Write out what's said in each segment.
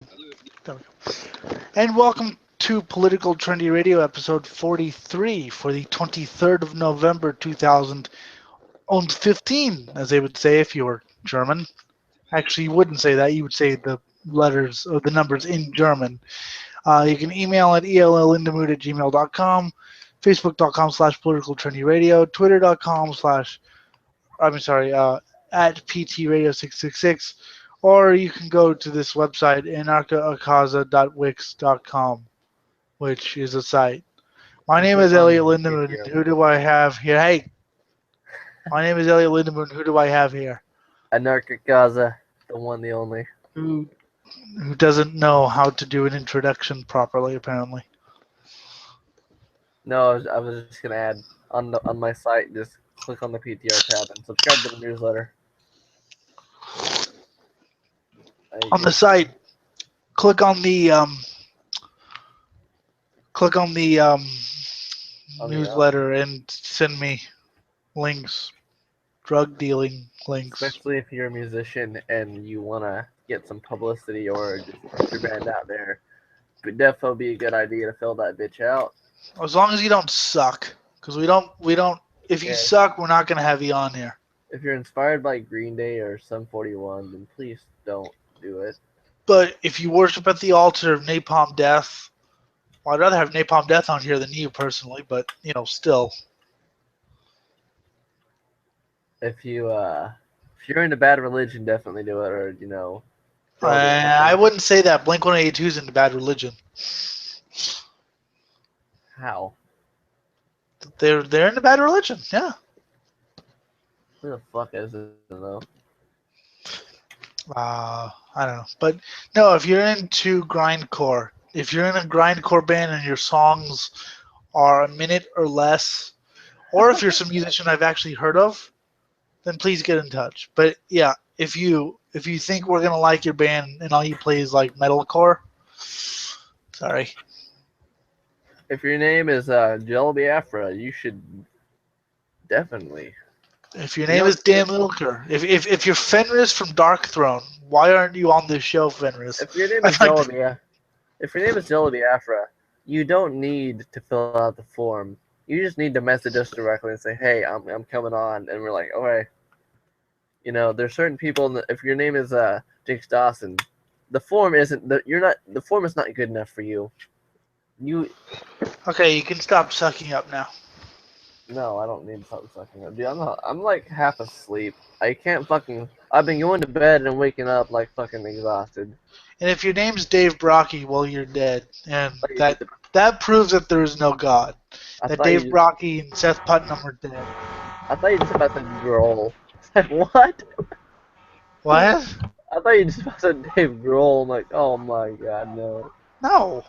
There we go. And welcome to Political Trendy Radio, episode 43 for the 23rd of November 2015, as they would say if you were German. Actually, you wouldn't say that. You would say the letters or the numbers in German. You can email at ellindemood@gmail.com, facebook.com/slash political trendy radio, twitter.com slash, at ptradio666, or you can go to this website, anarchaakaza.wix.com, which is a site. My And name click is on Elliot the Lindemann. video Who link. do I have here? Hey, my name is Elliot Lindemann. Who do I have here? Anarchic Gaza, the one, the only. Who who doesn't know how to do an introduction properly, apparently. No, I was just gonna add on my site. Just click on the PTR tab and subscribe to the newsletter. I On the guess site, click on the click on the on the newsletter and send me links, drug dealing links. especially if you're a musician and you wanna get some publicity or just put your band out there, it definitely be a good idea to fill that bitch out. As long as you don't suck, because we don't. If you Yeah, suck, we're not gonna have you on here. if you're inspired by Green Day or Sum 41, then please don't do it. But if you worship at the altar of Napalm Death, well, I'd rather have Napalm Death on here than you personally. But still, If you're into Bad Religion, definitely do it, or throw the I fucking wouldn't say that. Blink 182 is into Bad Religion. how. They're into Bad Religion. Yeah. Who the fuck is it though? I don't know, but no. If you're into grindcore, if you're in a grindcore band and your songs are a minute or less, or if you're some musician I've actually heard of, then please get in touch. But yeah, if you think we're gonna like your band and all you play is like metalcore, sorry. If your name is Jello Biafra, you should definitely. If your You name know, is Dan Lilker, if you're Fenris from Dark Throne, why aren't you on this show, Fenris? if your name is I'd like Jello to, Biafra, if your name is Jello Biafra, you don't need to fill out the form. You just need to message us directly and say, "Hey, I'm coming on," and we're like, "Okay." There's certain people. If your name is Jinx Dawson, the form isn't. You're not. The form is not good enough for you. You okay, you can stop sucking up now. No, I don't need to stop sucking up. Dude, I'm like half asleep. I can't fucking. I've been going to bed and waking up like fucking exhausted. And if your name's Dave Brocky, well, you're dead, and I thought you that proves that there is no God. I That thought Dave you just. Brocky and Seth Putnam are dead. I thought you just about said Grohl. It's like what? What? I thought you just about said Dave Grohl. I'm like, oh my god, no. No.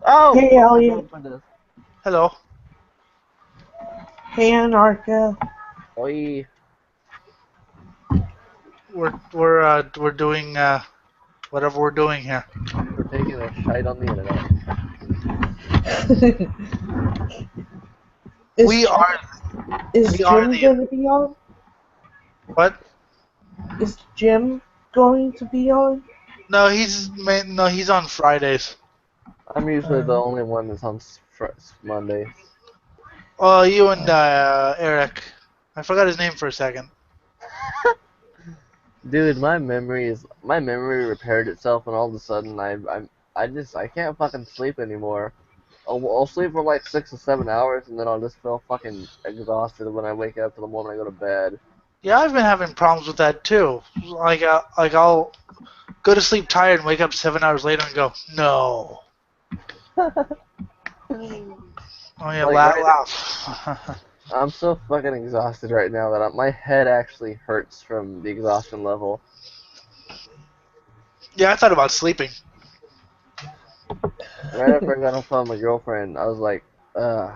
Oh, Hey my Elliot, girlfriend is. Hello. hey Anarcha. Oi. We're doing whatever we're doing here. We're taking a shite on the internet. is We Jim, are is we are Jim the gonna be on? what? Is Jim going to be on? No, he's on Fridays. I'm usually the Uh, only one that's on Mondays. Well, you and Eric. I forgot his name for a second. Dude, my memory repaired itself, and all of a sudden I can't fucking sleep anymore. I'll sleep for like 6 or 7 hours, and then I'll just feel fucking exhausted when I wake up to the moment I go to bed. Yeah, I've been having problems with that too. Like I'll go to sleep tired and wake up 7 hours later and go, no. Oh yeah, Like right, laugh. I'm so fucking exhausted right now that my head actually hurts from the exhaustion level. Yeah, I thought about sleeping. Right after I got off the phone with my girlfriend, I was like, uh,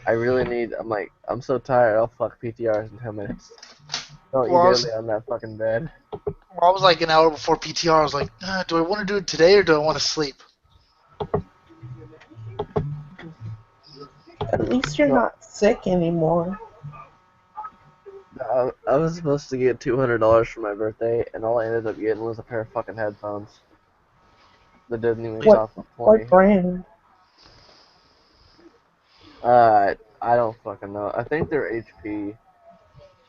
I really need. I'm like, I'm so tired. I'll fuck PTRs in 10 minutes. Don't you Well, I dare was, lay on that fucking bed. well, I was like an hour before PTR. I was like, do I want to do it today or do I want to sleep? at least you're No, not sick anymore. I was supposed to get $200 for my birthday, and all I ended up getting was a pair of fucking headphones that didn't even What cost what 20. brand? I don't fucking know. I think they're HP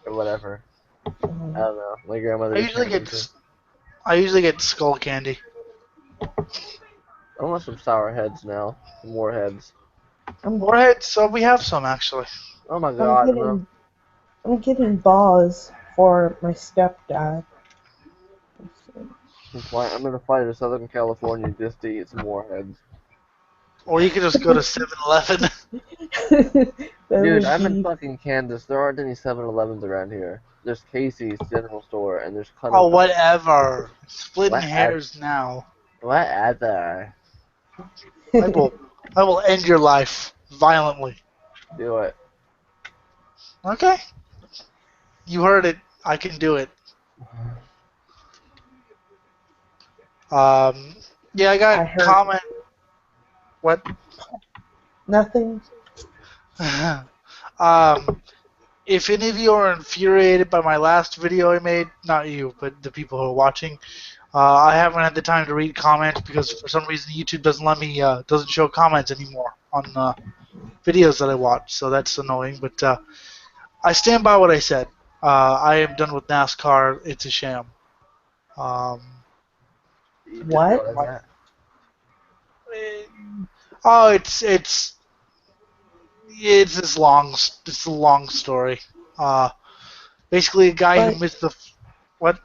or whatever. I don't know. My grandmother I just usually handed them get to me. I usually get skull candy. I want some sour heads now. Some more heads. I'm Warheads, so we have some actually. Oh my I'm god, no. getting I'm getting balls for my stepdad. I'm gonna fly to Southern California just to eat some more heads. Or you could just go to 7-Eleven. That Dude, would I'm in be fucking Kansas. There aren't any 7-Elevens around here. There's Casey's General Store and there's Oh, Cunnington. whatever. Splitting What at hairs now. what at there? I will I will end your life violently. Do it. Okay? You heard it. I can do it. Um yeah, I I got heard comment what nothing. um if any of you are infuriated by my last video I made, not you, but the people who are watching, I haven't had the time to read comments because for some reason YouTube doesn't let me, doesn't show comments anymore on videos that I watch, so that's annoying. But I stand by what I said. I am done with NASCAR. It's a sham. Um, You just What? realized my, that. oh, it's this long. It's a long story. Uh, basically, a guy who But missed the what?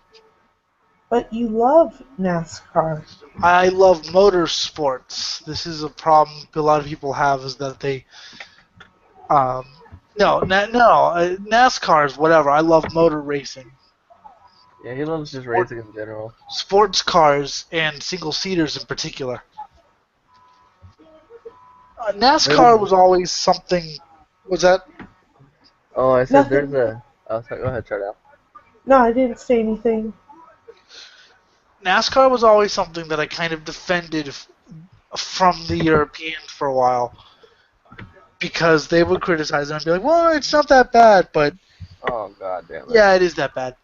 but you love NASCAR. I love motorsports. This is a problem a lot of people have is that they um, NASCAR is whatever. I love motor racing, Yeah, he loves just Sport, racing in general. sports cars, and single seaters in particular. NASCAR There's was always something. Was that Oh, I said there's Nothing. a oh sorry, go ahead, try now. No, I didn't say anything. NASCAR was always something that I kind of defended from the Europeans for a while because they would criticize it and be like, "Well, it's not that bad," but Oh god damn it. yeah, it is that bad.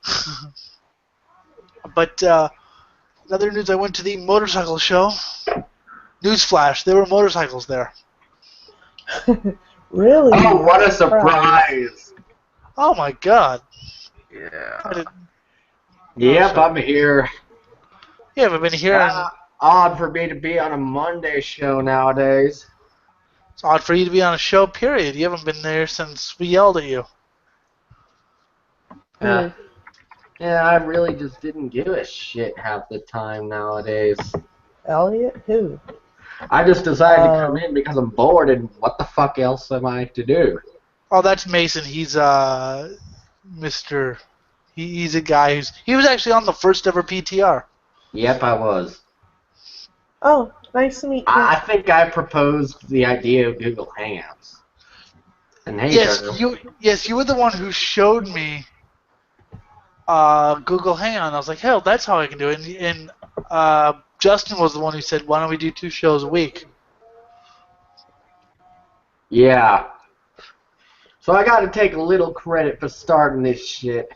But in other news, I went to the motorcycle show. Newsflash: there were motorcycles there. Really? Oh, what a Surprise. surprise! Oh my god! I Yeah. didn't. Oh Yep, shit! I'm here. You haven't been here, and Odd for me to be on a Monday show nowadays. it's odd for you to be on a show. Period. You haven't been there since we yelled at you. Uh, Who? yeah, I really just didn't give a shit half the time nowadays. Elliot? Who? I just decided to come Oh. in because I'm bored, and what the fuck else am I to do? Oh, that's Mason. He's Mister. He's a guy he was actually on the first ever PTR. Yep, I was. Oh, nice to meet you. I think I proposed the idea of Google Hangouts. And hey, Turner. Yes, you were the one who showed me Google Hangout. I was like, hell, that's how I can do it. And Justin was the one who said, why don't we do 2 shows a week? Yeah. So I gotta take a little credit for starting this shit.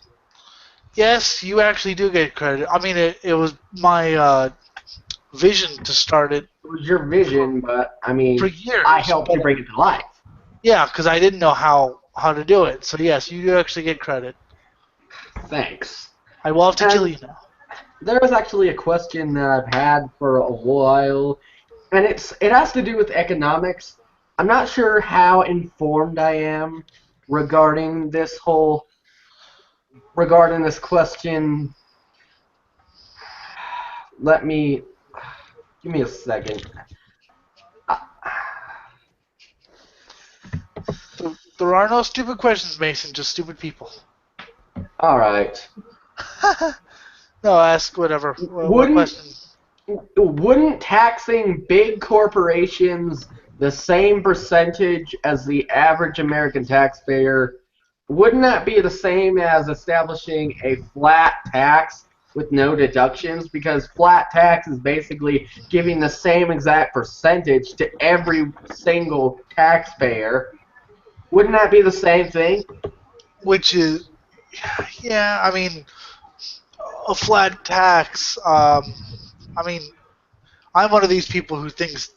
Yes, you actually do get credit. I mean, it was my vision to start it It was your vision, but I for mean, I years. helped But you bring it to life. yeah, because I didn't know how to do it. So yes, you do actually get credit. Thanks. I will have to kill And you now. there was actually a question that I've had for a while, and it has to do with economics. I'm not sure how informed I am regarding regarding this question. Let me give me a second. There are no stupid questions, Mason. Just stupid people. All right. No, ask whatever. What Wouldn't question? wouldn't taxing big corporations the same percentage as the average American taxpayer, wouldn't that be the same as establishing a flat tax with no deductions? Because flat tax is basically giving the same exact percentage to every single taxpayer. Wouldn't that be the same thing? Which is Yeah, I mean, a flat tax. I mean, I'm one of these people who thinks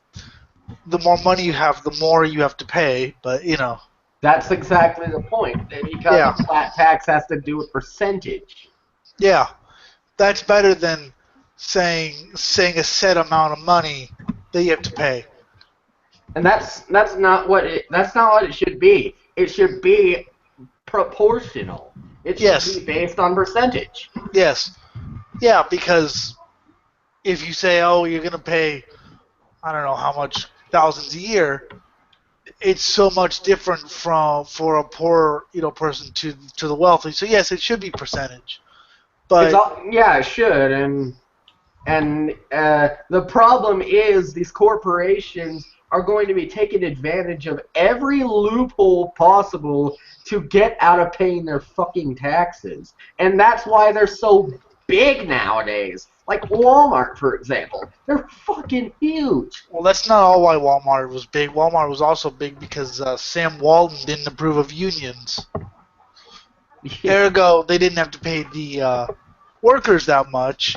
the more money you have, the more you have to pay. But That's exactly the point. Because yeah, a flat tax has to do with percentage. yeah, that's better than saying a set amount of money that you have to pay. And that's not what it should be. It should be proportional. It should Yes, be based on percentage. yes, yeah, because if you say, oh, you're gonna pay, I don't know how much thousands a year, it's so much different from for a poor person to the wealthy. So yes, it should be percentage, It's but all yeah, it should, and the problem is these corporations are going to be taking advantage of every loophole possible to get out of paying their fucking taxes. And that's why they're so big nowadays. Like Walmart, for example. They're fucking huge. well, that's not all why Walmart was big. Walmart was also big because Sam Walton didn't approve of unions. Ergo, they didn't have to pay the workers that much,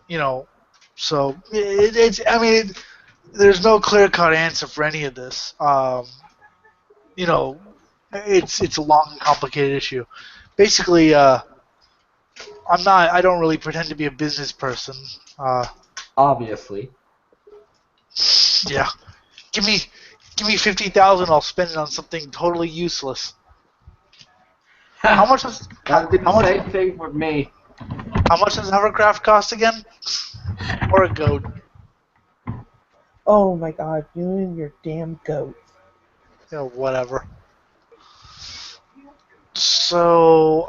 you know. So it's I mean, there's no clear cut answer for any of this. You know, it's a long and complicated issue. Basically, I don't really pretend to be a business person. Uh, Obviously. yeah, give me give me 50,000. I'll spend it on something totally useless. How much does That'd be the how much same thing with me. how much does hovercraft cost again? Or a goat? Oh my god, you and your damn goats. Whatever. So,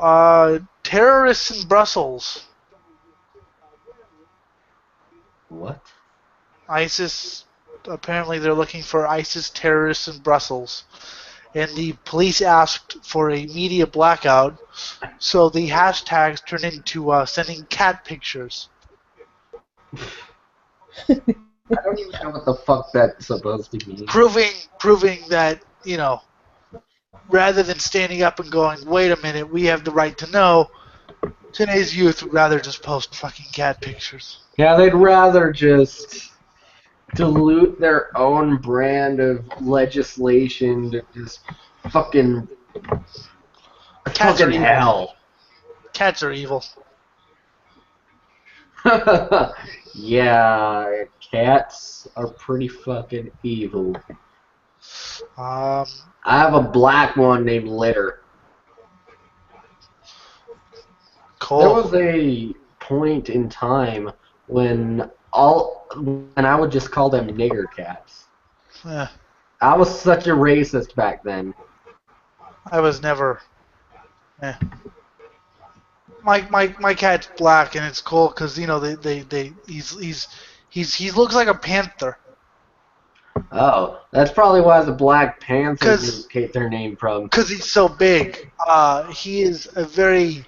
terrorists in Brussels. What? ISIS. Apparently, they're looking for ISIS terrorists in Brussels, and the police asked for a media blackout. So the hashtags turned into sending cat pictures, I don't even know what the fuck that's supposed to mean. proving that rather than standing up and going, "Wait a minute, we have the right to know," today's youth would rather just post fucking cat pictures. Yeah, they'd rather just dilute their own brand of legislation to just fucking Cats are fucking evil. hell. Cats are evil. Yeah, cats are pretty fucking evil. Um, I have a black one named Litter. There Cole. was a point in time when I would just call them nigger cats. Eh, I was such a racist back then. I was never. Eh. My cat's black and it's cool because they he looks like a panther Oh, that's probably why the Black Panthers because get their name from. he's so big. He is a very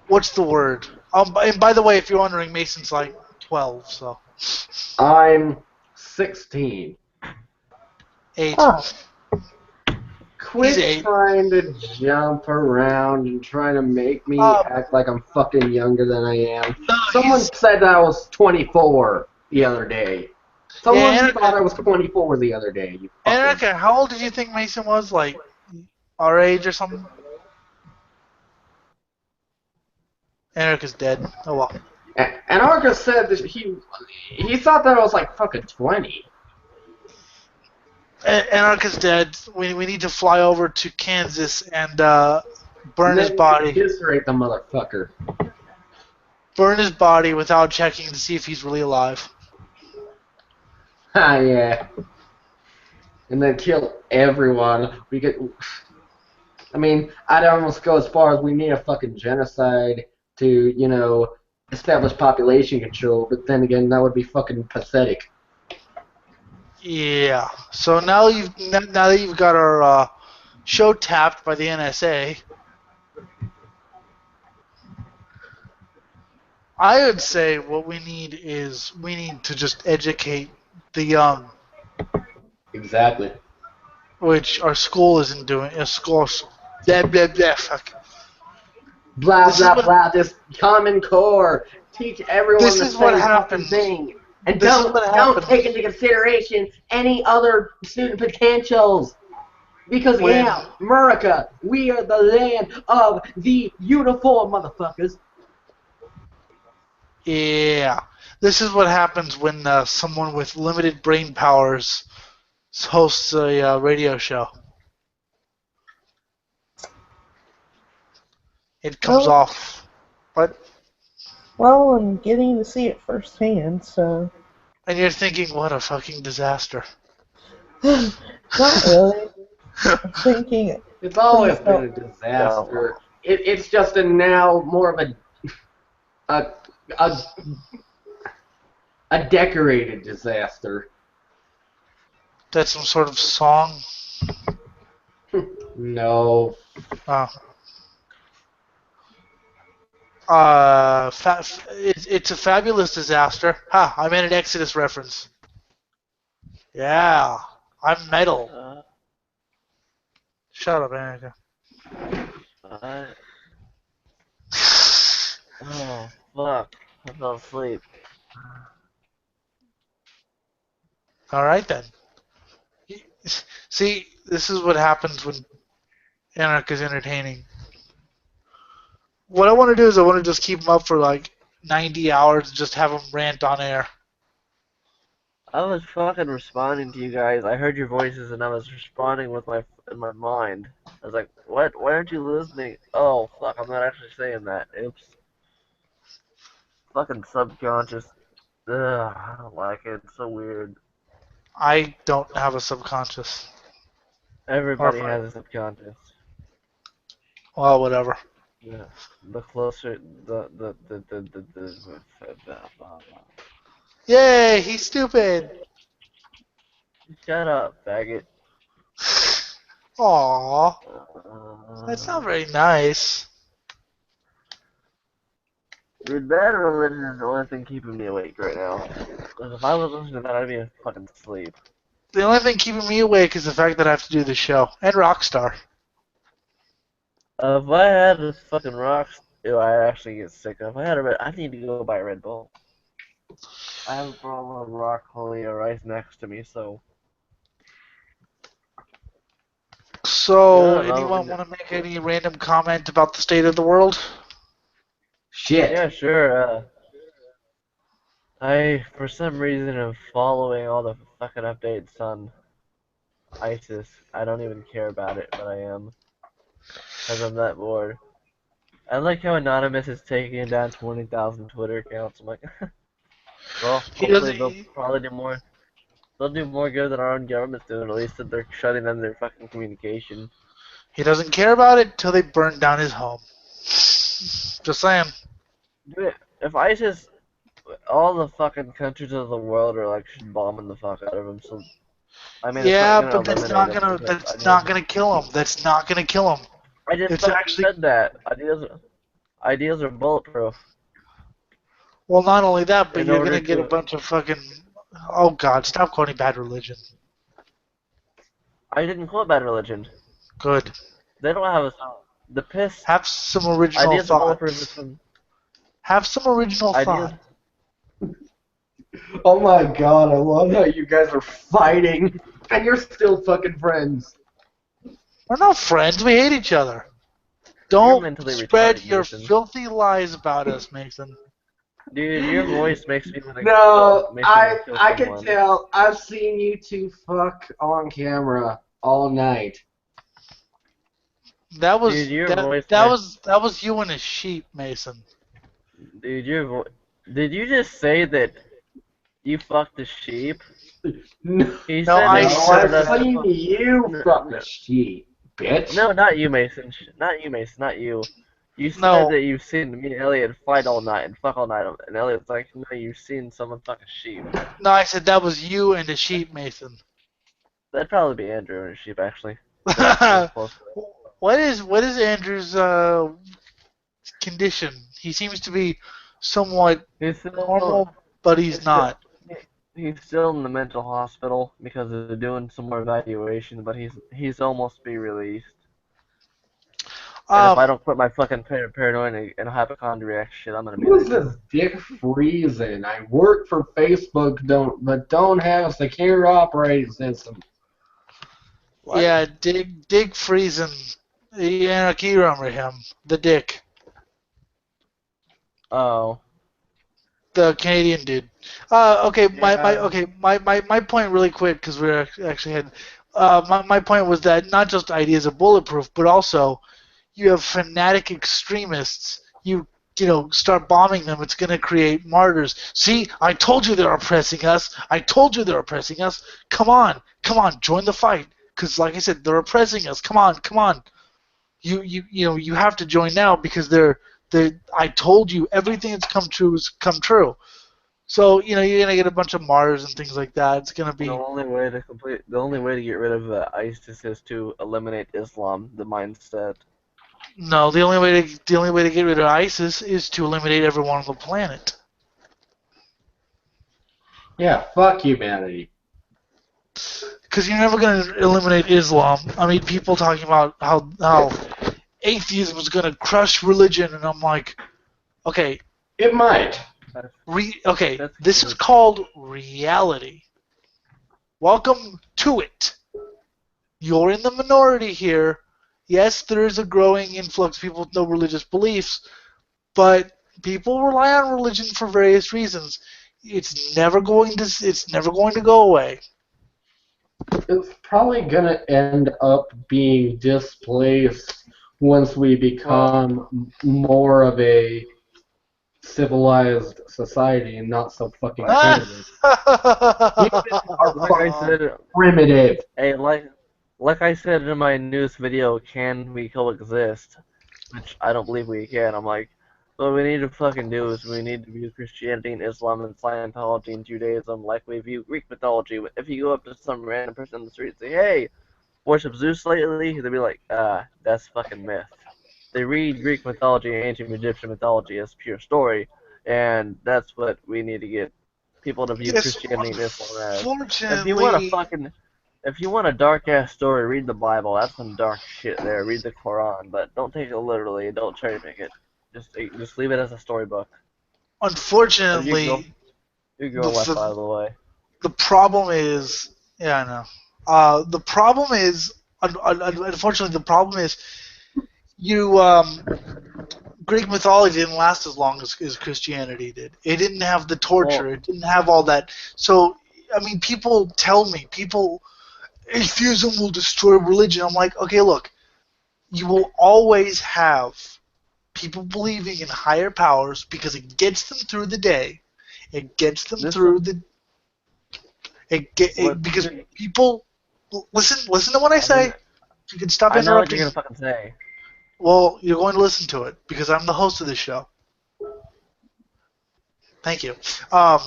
what's the word? And by the way, if you're wondering, Mason's like 12, so I'm 16. 8. Oh, He's Quit 8. trying to jump around and trying to make me Um, act like I'm fucking younger than I am. no, Someone said that I was 24 the other day. yeah, Someone thought I was 24 the other day. You fuckers. Erica, how old did you think Mason was? Like our age or something? Erica's dead. Oh well. And Arca said that he thought that I was like fucking 20. Anarcha's dead. We need to fly over to Kansas and burn And his then body. eviscerate the motherfucker. Burn his body without checking to see if he's really alive. Ah, yeah. And then kill everyone. I mean, I'd almost go as far as we need a fucking genocide to, establish population control, but then again, that would be fucking pathetic. Yeah. So now that you've got our show tapped by the NSA, I would say what we need to just educate the young, Exactly. which our school isn't doing. Blah blah blah. Fuck. blah This is blah what blah. This Common Core, teach everyone this the is what same fucking happens. thing, and This is what don't take happens into consideration any other student potentials. Because when yeah, America, we are the land of the uniform motherfuckers. yeah. This is what happens when someone with limited brain powers hosts a radio show. It comes Well, off. But I'm getting to see it firsthand, so and you're thinking, what a fucking disaster. not really. I'm thinking, It's always please been help. a disaster. It's just a now more of a a a decorated disaster. That's some sort of song. No. Uh, it's a fabulous disaster. Ha! I made an Exodus reference. Yeah, I'm metal. Uh, Shut up, Annika. uh, oh, fuck. I fell asleep. All right then. See, this is what happens when Anarch is entertaining. What I want to do is I want to just keep him up for like 90 hours and just have him rant on air. I was fucking responding to you guys. I heard your voices and I was responding with in my mind. I was like, what? Why aren't you listening? Oh, fuck, I'm not actually saying that. Oops. Fucking subconscious. Ugh, I don't like it. It's so weird. I don't have a subconscious. Or if Everybody I, has a subconscious. well, whatever. Yeah. The closer, the Yay, he's stupid. Shut up, faggot. Aww, that's Uh, not very nice. Dude, bad religion is the only thing keeping me awake right now. Because if I was listening to that, I'd be fucking asleep. The only thing keeping me awake is the fact that I have to do the show. And Rockstar. If I had this fucking rocks, ew, I actually get sick. If I had a red, I need to go buy a Red Bull. I have a bottle of broccoli right next to me, so So, yeah, no, anyone want to make any random comment about the state of the world? yeah, Shit. sure. I for some reason am following all the fucking updates on ISIS. I don't even care about it, but I am because I'm that bored. I like how Anonymous is taking down 20,000 Twitter accounts. I'm like, well, He hopefully doesn't. they'll probably do more. They'll do more good than our own government's doing. At least that they're shutting down their fucking communication. He doesn't care about it until they burn down his home. Just saying. Dude, if ISIS, all the fucking countries of the world are like just bombing the fuck out of them. So I mean, it's not Yeah, gonna but that's eliminate not them gonna. because That's not gonna kill him. That's not gonna kill him. I just It's fucking actually. said that ideas are bulletproof. Well, not only that, but In you're order gonna get a to, bunch of fucking. Oh God! Stop quoting bad religion. I didn't quote bad religion. Good. They don't have the piss. Have some original Ideas are bulletproof is thoughts. from Have some original ideas. thought. Oh my god, I love how you guys are fighting and you're still fucking friends. We're not friends. We hate each other. You're Don't mentally spread retarded, your Mason. filthy lies about us, Mason. Dude, your voice makes me want to kill. No, Makes me want to kill I can someone. tell. I've seen you two fuck on camera all night. That Dude, was your that voice that makes. was that was you and a sheep, Mason. Dude, your voice. Did you just say that you fucked a sheep? No, He No, said I that no, you said wanted I've us to that. seen fuck. you No, fuck a no, sheep, bitch. no, not you, Mason. Not you, Mason. Not you. You said No, that you've seen me and Elliot fight all night and fuck all night, and Elliot's like, no, you've seen someone fuck a sheep. no, I said that was you and a sheep, Mason. That'd probably be Andrew and a sheep, actually. That's close. what is Andrew's condition? He seems to be somewhat He's still, normal, but he's he's still, not. he's still in the mental hospital because they're doing some more evaluation, but he's almost to be released. And if I Um, don't quit my fucking paranoid and hypochondriac shit, I'm gonna be Who is like, this Dick Friesen? I work for Facebook, but don't have a secure operating system. What? yeah, Dick Friesen. Yeah, you remember him, the Dick, oh, the Canadian dude. Okay, yeah. my point really quick because we're actually had. My point was that not just ideas are bulletproof, but also you have fanatic extremists. Start bombing them. It's going to create martyrs. See, I told you they're oppressing us. I told you they're oppressing us. Come on, join the fight. Because, like I said, they're oppressing us. Come on, come on. You have to join now because they. I told you everything that's come true has come true. So you're gonna get a bunch of martyrs and things like that. It's gonna be The only way to get rid of ISIS is to eliminate Islam, the mindset. no. The only way to get rid of ISIS is to eliminate everyone on the planet. Yeah, fuck humanity. Because you're never going to eliminate Islam. I mean, people talking about how atheism is going to crush religion, and I'm like, okay, It might. That's, okay, that's this is called reality. Welcome to it. You're in the minority here. Yes, there is a growing influx of people with no religious beliefs, but people rely on religion for various reasons. It's never going to go away. It's probably gonna end up being displaced once we well, become more of a civilized society and not so fucking like, primitive. Humans are like I fucking said, primitive. hey, like I said in my newest video, can we coexist? Which I don't believe we can. I'm like, what we need to fucking do is we need to view Christianity and Islam and Scientology and Judaism like we view Greek mythology. If you go up to some random person in the street and say, hey, worship Zeus lately? They'd be like, that's fucking myth. They read Greek mythology and ancient Egyptian mythology as pure story, and that's what we need to get people to view Yes, Christianity and Islam as. If you want a unfortunately, fucking if you want a dark ass story, read the Bible. That's some dark shit there. Read the Quran, but don't take it literally. Don't cherry pick it. Just leave it as a storybook. But unfortunately, you the go left out of the way. the problem is, yeah, I know. The problem is, unfortunately, the problem is you Greek mythology didn't last as long as Christianity did. It didn't have the torture. Well, It didn't have all that. So, I mean, people tell me, atheism will destroy religion. I'm like, okay, look, you will always have people believing in higher powers because it gets them through the day. It gets them this through the. what Because people listen to what I I mean, say. You can stop I know what you're interrupting. gonna fucking say. Well, you're going to listen to it because I'm the host of this show. Thank you. Um,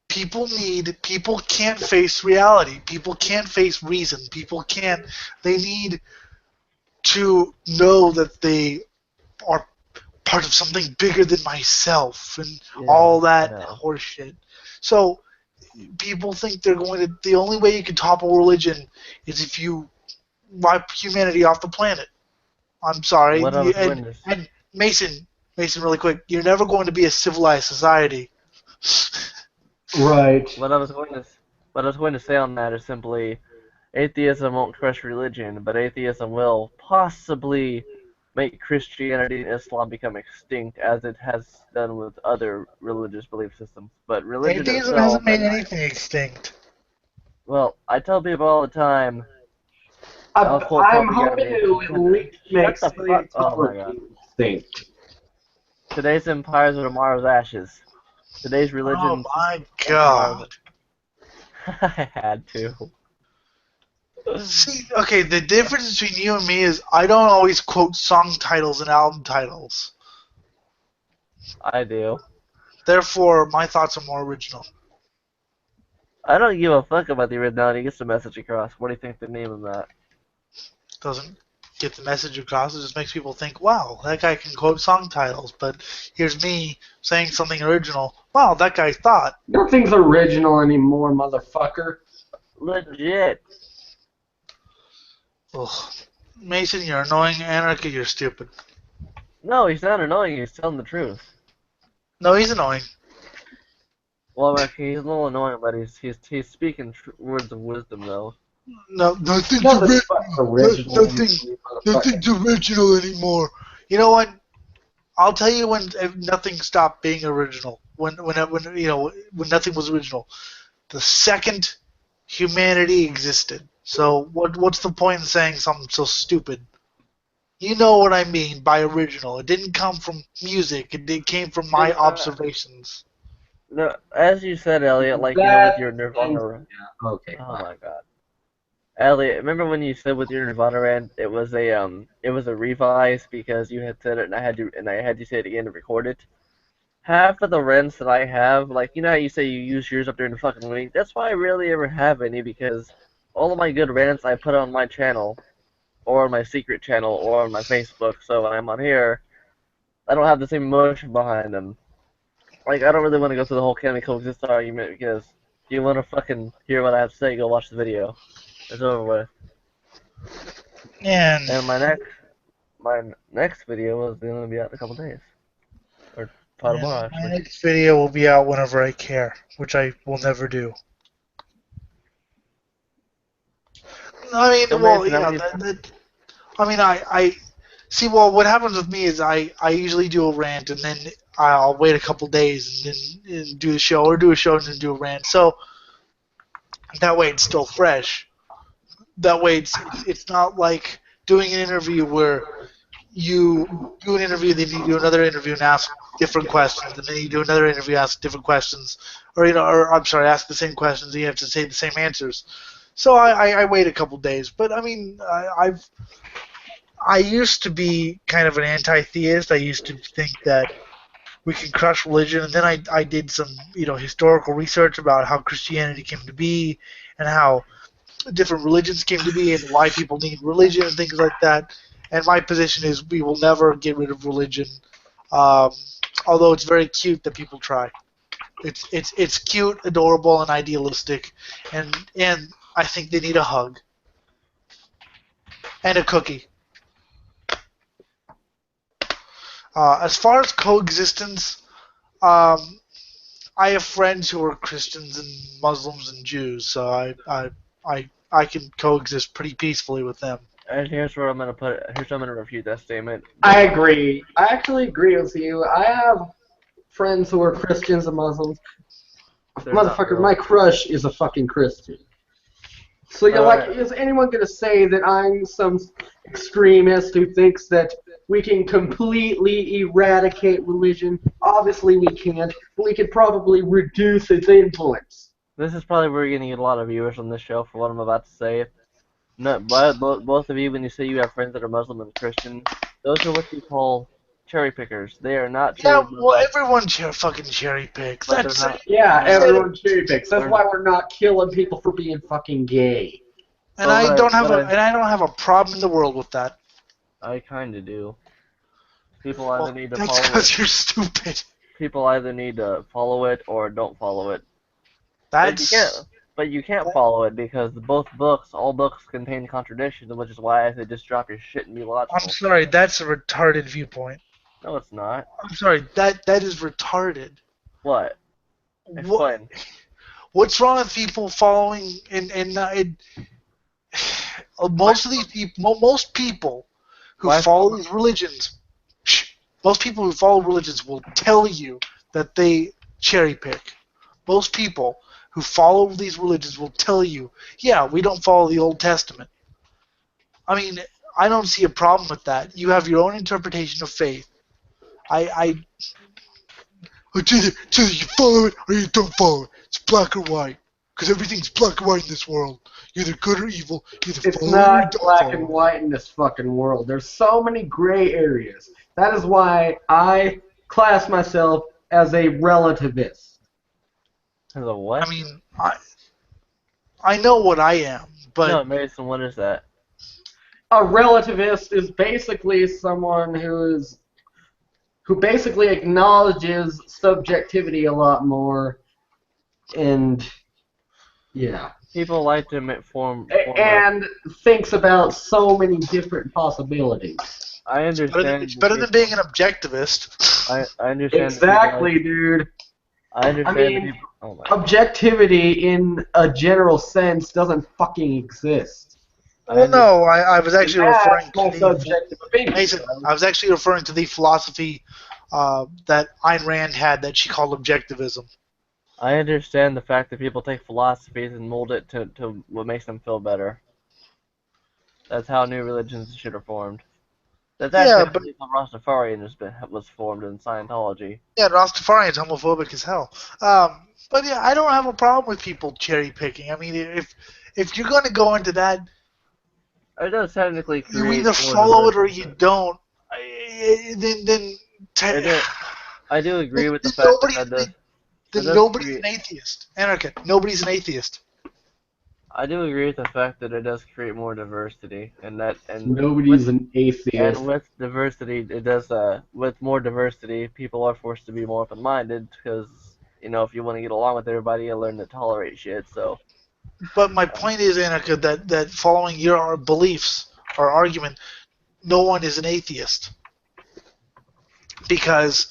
people can't face reality. People can't face reason. They need to know that they are part of something bigger than myself and Yeah, all I that know. horseshit. So people think the only way you can topple religion is if you wipe humanity off the planet. I'm sorry. What I was going to And Mason, really quick, you're never going to be a civilized society. Right. what I was going to what I was going to say on that is simply atheism won't crush religion, but atheism will possibly make Christianity and Islam become extinct as it has done with other religious belief systems. But religion Atheism hasn't itself, made and anything extinct. well, I tell people all the time, I'll quote I'm propaganda. hoping to at least make Shut the fuck. Oh my god. Scientology extinct. Today's empires are tomorrow's ashes. Today's Oh religions my are tomorrow's. god. I had to. See, okay, the difference between you and me is I don't always quote song titles and album titles. I do. Therefore, my thoughts are more original. I don't give a fuck about the originality. It gets the message across. What do you think the name of that? Doesn't get the message across. It just makes people think, wow, that guy can quote song titles. But here's me saying something original. Wow, that guy thought. Nothing's original anymore, motherfucker. Legit. Ugh. Mason, you're annoying. Anarchy, you're stupid. No, he's not annoying. He's telling the truth. No, he's annoying. Well, okay, he's a little annoying, but he's speaking words of wisdom though. No, nothing's Nothing's fucking original. Nothing, nothing's original anymore. You know what? I'll tell you when nothing stopped being original. When nothing was original. The second humanity existed. So what's the point in saying something so stupid? You know what I mean by original. It didn't come from music. It came from my observations. No, as you said, Elliot, like with your Nirvana. Yeah, okay. Oh my God, Elliot, remember when you said with your Nirvana rant, it was a revise because you had said it and I had you say it again to record it. Half of the rants that I have, like you know how you say you use yours up during the fucking week. That's why I rarely ever have any because all of my good rants I put on my channel, or on my secret channel, or on my Facebook. So when I'm on here, I don't have the same emotion behind them. Like, I don't really want to go through the whole can we coexist argument because if you want to fucking hear what I have to say, go watch the video. It's over with. And And my next video is going to be out in a couple days. Or tomorrow, my actually. next video will be out whenever I care, which I will never do. I mean, So well, Mason, you know, I mean, I see. Well, what happens with me is I usually do a rant and then I'll wait a couple days and do the show, or do a show and then do a rant. So that way it's still fresh. That way it's not like doing an interview where you do an interview, then you do another interview and ask different questions, and then you do another interview, ask different questions, or I'm sorry, ask the same questions, and you have to say the same answers. So I wait a couple days, but I mean I used to be kind of an anti-theist. I used to think that we can crush religion, and then I did some historical research about how Christianity came to be, and how different religions came to be, and why people need religion and things like that. And my position is we will never get rid of religion, um, although it's very cute that people try. It's cute, adorable, and idealistic, and I think they need a hug and a cookie. As far as coexistence, um, I have friends who are Christians and Muslims and Jews, so I can coexist pretty peacefully with them. And here's where I'm going to put it. Here's where I'm going to refute that statement. I agree. I actually agree with you. I have friends who are Christians and Muslims. They're not Motherfucker, real. my crush is a fucking Christian. So you're like, is anyone gonna say that I'm some extremist who thinks that we can completely eradicate religion? Obviously we can't, but we could probably reduce its influence. This is probably where you're going to get a lot of viewers on this show for what I'm about to say. No, but both of you, when you say you have friends that are Muslim and Christian, those are what you call cherry pickers. They are not Yeah, true. well, everyone fucking cherry picks. But That's they're not. Yeah, You said everyone cherry picks. That's why we're not killing people for being fucking gay. and But I don't have a problem in the world with that. I kind of do. People either Well, need to that's follow because it. you're stupid. People either need to follow it or don't follow it. That's But you can't follow it because all books contain contradictions, which is why I say just drop your shit and be I'm logical. sorry. That's a retarded viewpoint. No, it's not. I'm sorry. That is retarded. What? What Explain. what's wrong with people following most of these people, most people who Why- follow these religions, most people who follow religions will tell you that they cherry pick. Most people who follow these religions will tell you, yeah, we don't follow the Old Testament. I mean, I don't see a problem with that. You have your own interpretation of faith. It's either you follow it or you don't follow it. It's black or white. Because everything's black or white in this world. You're either good or evil. You either It's follow it or you not don't black follow and it. white in this fucking world. There's so many gray areas. That is why I class myself as a relativist. As a what? I mean, I know what I am, but No, Mason, what is that? A relativist is basically someone who basically acknowledges subjectivity a lot more, and yeah. People like to form and thinks about so many different possibilities. I understand. It's better than being an objectivist. I understand. Exactly, dude. I understand. I mean, people, oh my. objectivity in a general sense doesn't fucking exist. Well, no, I was And actually referring that's my to subjective opinion. Mason. I was actually referring to the philosophy that Ayn Rand had that she called objectivism. I understand the fact that people take philosophies and mold it to what makes them feel better. That's how new religions should have formed. That's Yeah, actually how Rastafarian was formed in Scientology. Yeah, Rastafarian's homophobic as hell. But yeah, I don't have a problem with people cherry picking. I mean, if you're going to go into that, It does technically you create either more follow it or diversity. you don't. I do agree with the Then fact that does nobody's create. an atheist. Anarcha, nobody's an atheist. I do agree with the fact that it does create more diversity, Nobody's an atheist. and with diversity, it does. With more diversity, people are forced to be more open-minded because if you want to get along with everybody, you learn to tolerate shit. So But my point is, Anarcha, that following your beliefs or argument, no one is an atheist. Because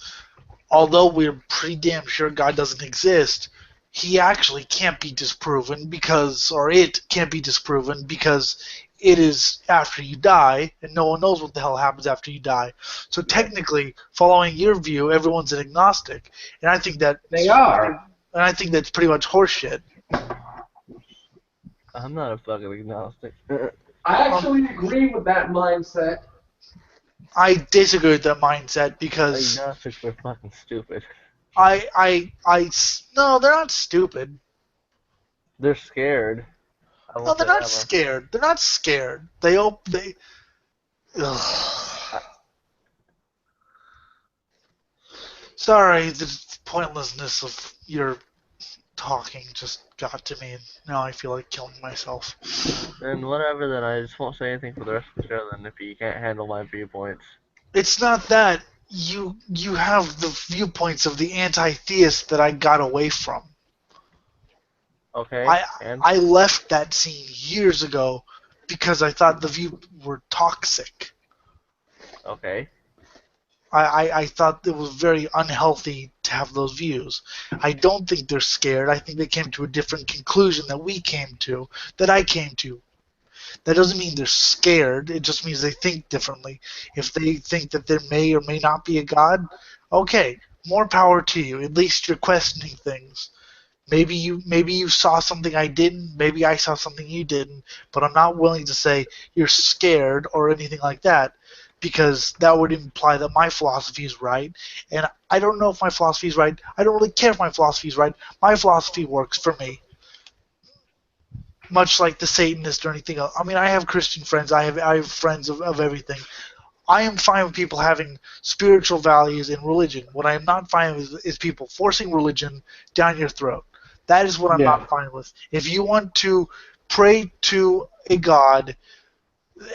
although we're pretty damn sure God doesn't exist, he actually can't be disproven or it can't be disproven because it is after you die, and no one knows what the hell happens after you die. So technically, following your view, everyone's an agnostic, and I think that They are. And I think that's pretty much horseshit. I'm not a fucking agnostic. I actually agree with that mindset. I disagree with that mindset because Agnostics are fucking stupid. no, they're not stupid. They're scared. No, they're not scared. They're not scared. They. Ugh. Sorry, the pointlessness of your talking just got to me, and now I feel like killing myself. Then whatever. Then I just won't say anything for the rest of the show. Then if you can't handle my viewpoints. It's not that you have the viewpoints of the anti-theist that I got away from. Okay. I left that scene years ago because I thought the views were toxic. Okay. I thought it was very unhealthy to have those views. I don't think they're scared. I think they came to a different conclusion that I came to. That doesn't mean they're scared. It just means they think differently. If they think that there may or may not be a God, okay, more power to you. At least you're questioning things. Maybe you saw something I didn't. Maybe I saw something you didn't. But I'm not willing to say you're scared or anything like that, because that would imply that my philosophy is right. And I don't know if my philosophy is right. I don't really care if my philosophy is right. My philosophy works for me. Much like the Satanist or anything else. I mean, I have Christian friends. I have friends of everything. I am fine with people having spiritual values in religion. What I am not fine with is people forcing religion down your throat. That is what I'm not fine with. If you want to pray to a god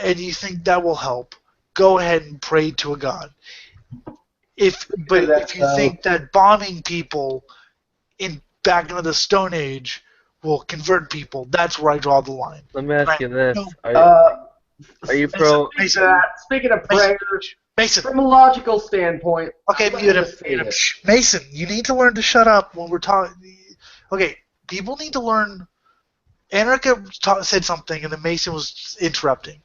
and you think that will help, go ahead and pray to a god. If you think that bombing people back into the Stone Age will convert people, that's where I draw the line. Let me ask you this: Are you pro? Speaking of prayer, Mason. From a logical standpoint, okay, Mason, you need to learn to shut up when we're talking. Okay, people need to learn. Anarcha said something, and then Mason was interrupting.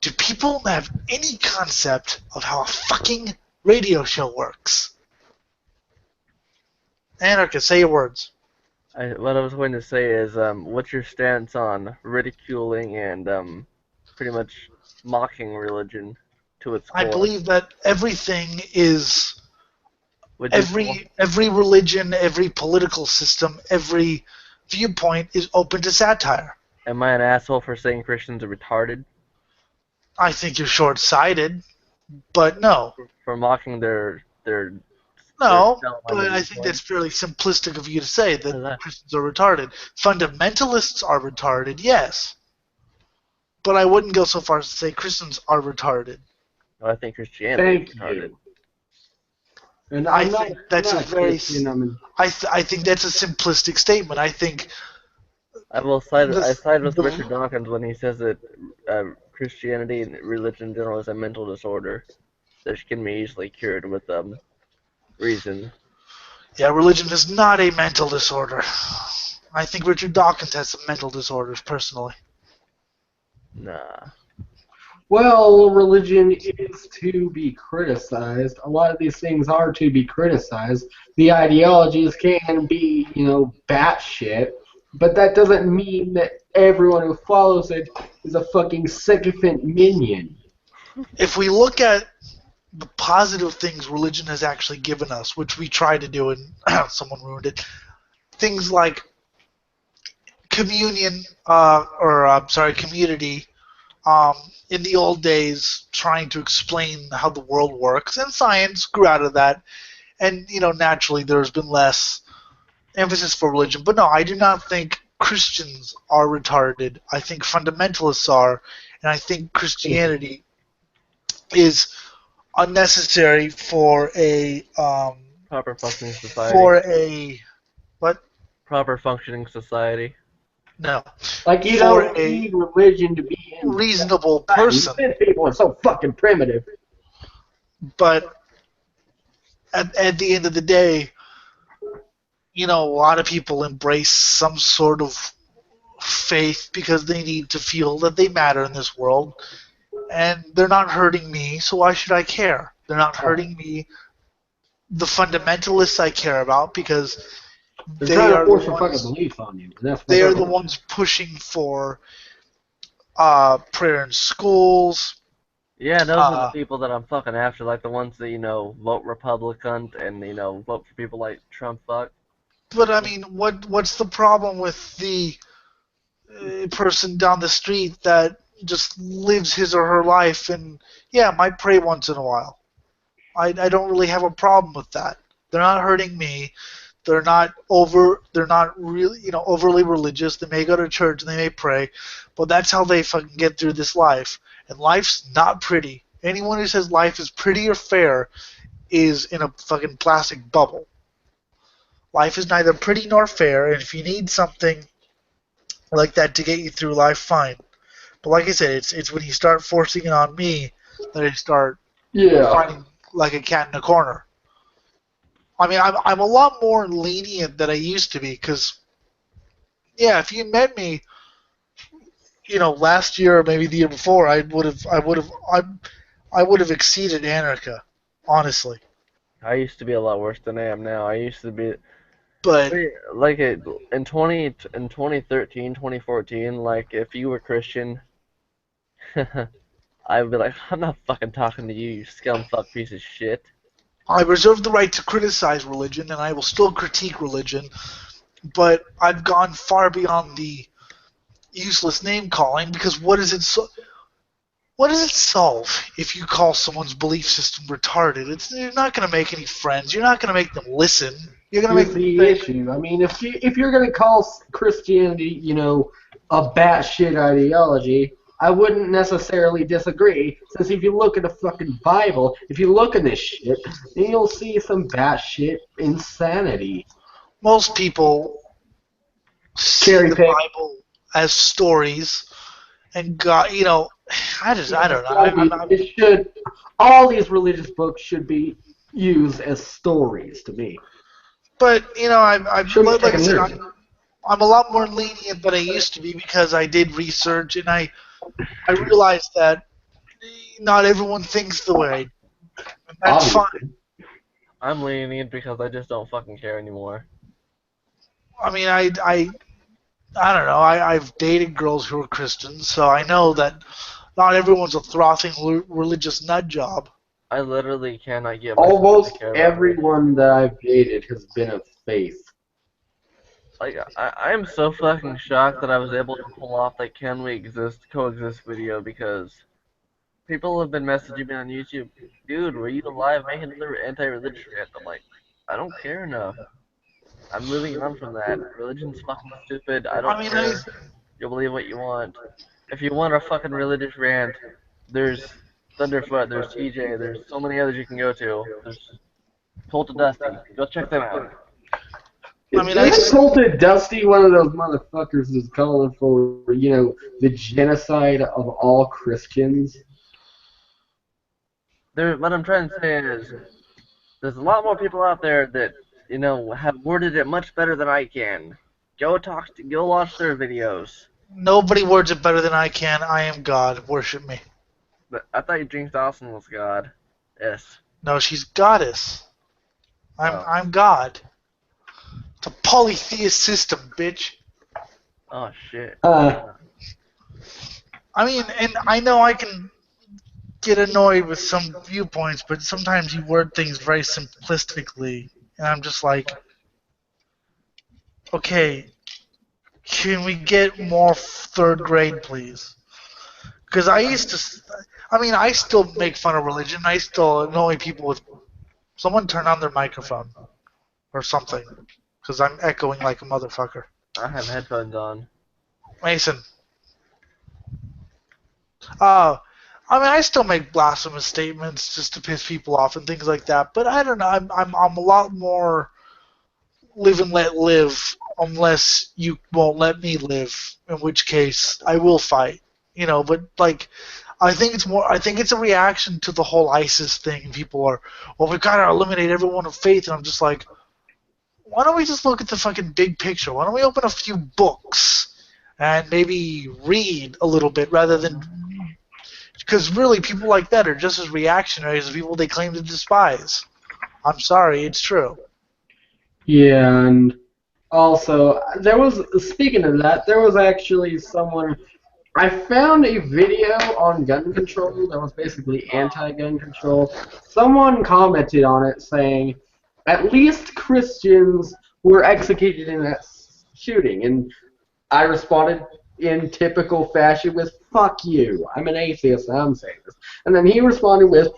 Do people have any concept of how a fucking radio show works? Anarcha, say your words. What I was going to say is, what's your stance on ridiculing and pretty much mocking religion to its core? I believe that everything is every religion, every political system, every viewpoint is open to satire. Am I an asshole for saying Christians are retarded? I think you're short-sighted, but no. For mocking their No, but I think that's fairly simplistic of you to say that Christians are retarded. Fundamentalists are retarded, yes. But I wouldn't go so far as to say Christians are retarded. I think Christianity is retarded. And I think that's a simplistic statement. I think I side with the Richard Dawkins when he says that Christianity and religion in general is a mental disorder that can be easily cured with reason. yeah, religion is not a mental disorder. I think Richard Dawkins has some mental disorders personally. Nah. Well, religion is to be criticized. A lot of these things are to be criticized. The ideologies can be, batshit, but that doesn't mean that everyone who follows it is a fucking sycophant minion. If we look at the positive things religion has actually given us, which we try to do, and someone ruined it, things like communion, or sorry, community. Um, in the old days, trying to explain how the world works, and science grew out of that. And naturally, there's been less emphasis for religion. But no, I do not think Christians are retarded. I think fundamentalists are, and I think Christianity is unnecessary Proper functioning society. for a what? Proper functioning society. No, Like, you for don't a need religion to be in reasonable society. person. These people are so fucking primitive. But at the end of the day, a lot of people embrace some sort of faith because they need to feel that they matter in this world. And they're not hurting me, so why should I care? They're not hurting me. The fundamentalists I care about because They're they trying to are the force a fucking ones belief on you, and that's what they they're are the doing. ones pushing for prayer in schools. Yeah, those are the Uh, people that I'm fucking after, like the ones that, vote Republican and, vote for people like Trump fuck. but I mean, what's the problem with the person down the street that just lives his or her life and yeah, might pray once in a while? I don't really have a problem with that. They're not hurting me. They're not really overly religious. They may go to church and they may pray, but that's how they fucking get through this life. And life's not pretty. Anyone who says life is pretty or fair is in a fucking plastic bubble. Life is neither pretty nor fair, and if you need something like that to get you through life, fine. But like I said, it's when you start forcing it on me that I start Yeah. fighting like a cat in a corner. I mean, I'm a lot more lenient than I used to be because, yeah, if you met me, last year or maybe the year before, I would have exceeded Anarcha, honestly. I used to be a lot worse than I am now. I used to be But like in 2013, 2014, like if you were Christian, I would be like, I'm not fucking talking to you, you scumfuck piece of shit. I reserve the right to criticize religion, and I will still critique religion. But I've gone far beyond the useless name calling because what does it solve if you call someone's belief system retarded? You're not going to make any friends. You're not going to make them listen. You're going to make Here's them the think, issue. I mean, if you're gonna call Christianity, a batshit ideology, I wouldn't necessarily disagree. Since if you look at the fucking Bible, if you look at this shit, then you'll see some batshit insanity. most people see Cherry the pick. Bible as stories, and God, I don't know. I mean, it should. All these religious books should be used as stories to me. but Shouldn't be like I taken said, literally. I'm a lot more lenient than I used to be because I did research and I realized that not everyone thinks the way I do, and that's fine. Obviously. I'm lenient because I just don't fucking care anymore. I mean, I don't know. I've dated girls who are Christians, so I know that not everyone's a frothing religious nut job. I literally cannot get myself to Almost care about religion. everyone that I've dated has been of faith. Like, I am so fucking shocked that I was able to pull off that can we coexist video because people have been messaging me on YouTube, dude, were you alive making another anti-religious rant? I'm like, I don't care enough. I'm moving on from that. Religion's fucking stupid. I don't I mean, care. You'll believe what you want. If you want a fucking religious rant, there's Thunderfoot, there's TJ, there's so many others you can go to. There's Cult of Dusty. Go check them out. I mean, I Isn't Dusty one of those motherfuckers who's calling for, the genocide of all Christians? What I'm trying to say is, there's a lot more people out there that, have worded it much better than I can. Go watch their videos. nobody words it better than I can. I am God. Worship me. But I thought Jinx Dawson was God. Yes. No, she's goddess. Oh. I'm God. It's a polytheist system, bitch. Oh shit. Uh, I mean, and I know I can get annoyed with some viewpoints, but sometimes you word things very simplistically, and I'm just like, okay, can we get more third grade, please? Because I still make fun of religion. I still annoy people with someone turn on their microphone or something, because I'm echoing like a motherfucker. I have headphones on. Mason. I still make blasphemous statements just to piss people off and things like that. But I don't know. I'm a lot more live and let live, unless you won't let me live. In which case, I will fight. But like, I think it's a reaction to the whole ISIS thing. People are, well, we've got to eliminate everyone of faith, and I'm just like, why don't we just look at the fucking big picture? Why don't we open a few books and maybe read a little bit rather than. Because really, people like that are just as reactionary as the people they claim to despise. I'm sorry, it's true. yeah, and also, speaking of that, there was actually someone. I found a video on gun control that was basically anti-gun control. Someone commented on it saying, at least Christians were executed in that shooting. And I responded in typical fashion with, fuck you. I'm an atheist and I'm saying this. And then he responded with,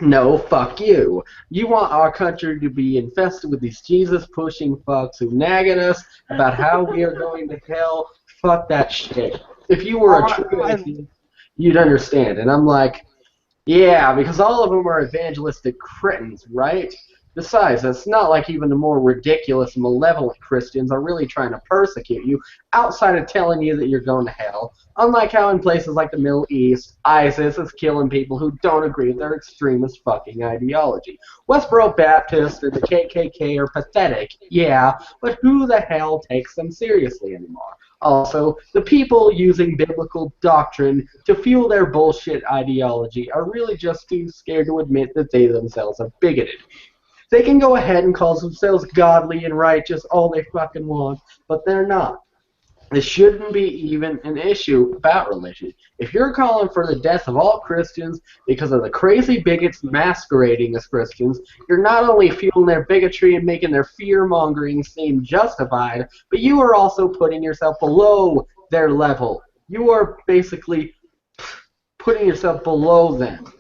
no, fuck you. You want our country to be infested with these Jesus-pushing fucks who nag at us about how we are going to hell. Fuck that shit. If you were a true atheist, you'd understand. And I'm like, yeah, because all of them are evangelistic cretins, right? Besides, it's not like even the more ridiculous, malevolent Christians are really trying to persecute you outside of telling you that you're going to hell. Unlike how in places like the Middle East, ISIS is killing people who don't agree with their extremist fucking ideology. Westboro Baptist and the KKK are pathetic, yeah, but who the hell takes them seriously anymore? Also, the people using biblical doctrine to fuel their bullshit ideology are really just too scared to admit that they themselves are bigoted. They can go ahead and call themselves godly and righteous all they fucking want, but they're not. This shouldn't be even an issue about religion. If you're calling for the death of all Christians because of the crazy bigots masquerading as Christians, you're not only fueling their bigotry and making their fear-mongering seem justified, but you are also putting yourself below their level. You are basically putting yourself below them.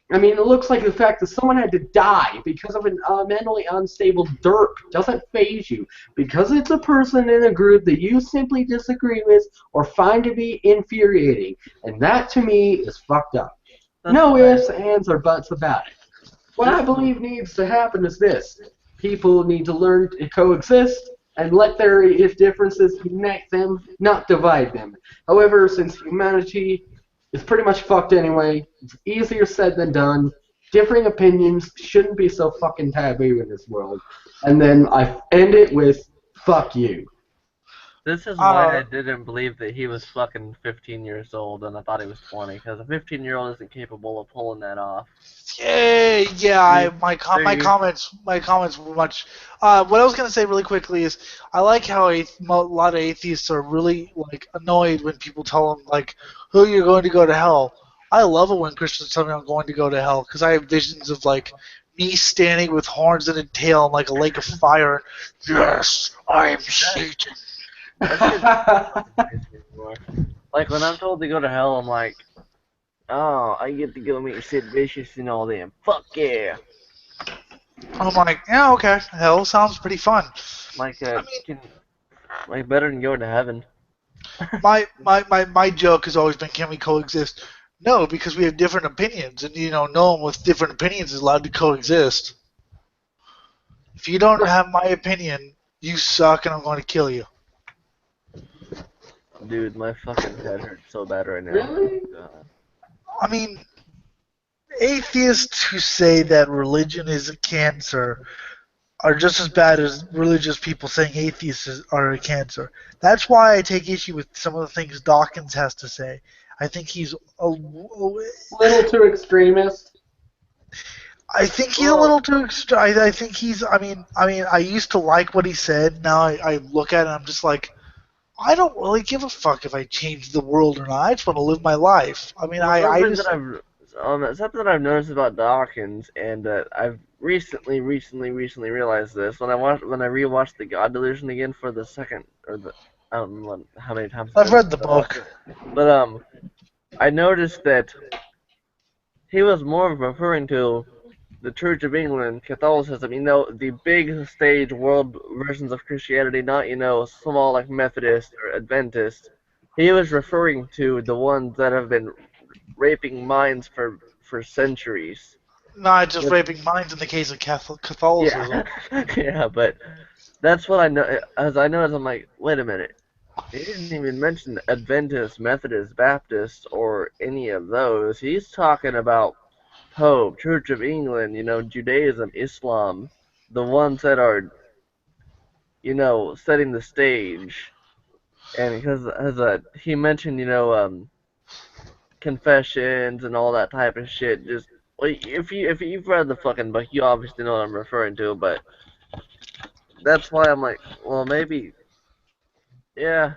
I mean, it looks like the fact that someone had to die because of a mentally unstable derp doesn't faze you. Because it's a person in a group that you simply disagree with or find to be infuriating. And that, to me, is fucked up. No ifs, ands, or buts about it. What I believe needs to happen is this. People need to learn to coexist and let their differences unite them, not divide them. However, since humanity is pretty much fucked anyway, it's easier said than done. Differing opinions shouldn't be so fucking taboo in this world. And then I end it with, fuck you. This is why I didn't believe that he was fucking 15 years old and I thought he was 20, because a 15-year-old isn't capable of pulling that off. My comments were much. What I was gonna say really quickly is I like how a lot of atheists are really like annoyed when people tell them like, "Who you're going to go to hell." I love it when Christians tell me I'm going to go to hell because I have visions of like me standing with horns and a tail in like a lake of fire. Yes, I am Satan. Like when I'm told to go to hell, I'm like, oh, I get to go meet Sid Vicious and all them. Fuck yeah. I'm like, yeah, okay. Hell sounds pretty fun. Like, better than going to heaven. my joke has always been, can we coexist? No, because we have different opinions, and no one with different opinions is allowed to coexist. If you don't have my opinion, You suck, and I'm going to kill you. Dude, my fucking head hurts so bad right now. Really? God. I mean, atheists who say that religion is a cancer are just as bad as religious people saying atheists are a cancer. That's why I take issue with some of the things Dawkins has to say. I think he's Little too extremist. a Well, little too extra. I think he's. I used to like what he said. Now I look at it and I'm just like, I don't really give a fuck if I change the world or not. I just want to live my life. I mean, well, I something that just. I've noticed about Dawkins, and I've recently realized this when I rewatched the God Delusion again for the second or the I don't know how many times it's I've been read the since I watched book. it, but I noticed that he was more referring to the Church of England, Catholicism, the big stage world versions of Christianity, not, small like Methodist or Adventist. He was referring to the ones that have been raping minds for centuries. Not just Which, raping minds in the case of yeah, Catholicism. yeah, but that's what I know. As I noticed, I'm like, wait a minute. He didn't even mention Adventist, Methodist, Baptist, or any of those. He's talking about Pope, Church of England, Judaism, Islam, the ones that are, setting the stage. And because as he mentioned, confessions and all that type of shit. Just if you've read the fucking book, you obviously know what I'm referring to. But that's why I'm like, well, maybe, yeah.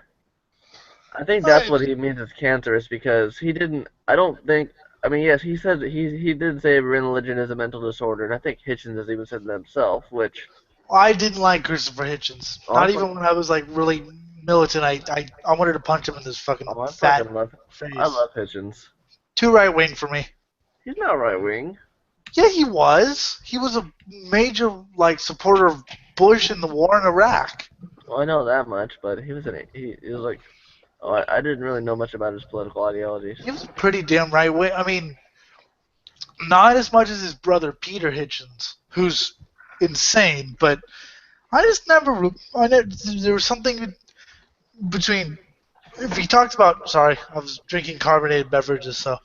I think that's I, what he means as cancerous because he didn't. I don't think. I mean, yes, he said he did say religion is a mental disorder, and I think Hitchens has even said that himself. Which I didn't like Christopher Hitchens. Not also, even when I was like really militant. I wanted to punch him in his fucking I fat fucking love. I face. love Hitchens. Too right wing for me. He's not right wing. Yeah, he was. He was a major like supporter of Bush in the war in Iraq. Well, I know that much, but he was like, oh, I didn't really know much about his political ideologies. He was pretty damn right wing. I mean, not as much as his brother Peter Hitchens, who's insane, but I just never. There was something between. If he talks about, sorry, I was drinking carbonated beverages, so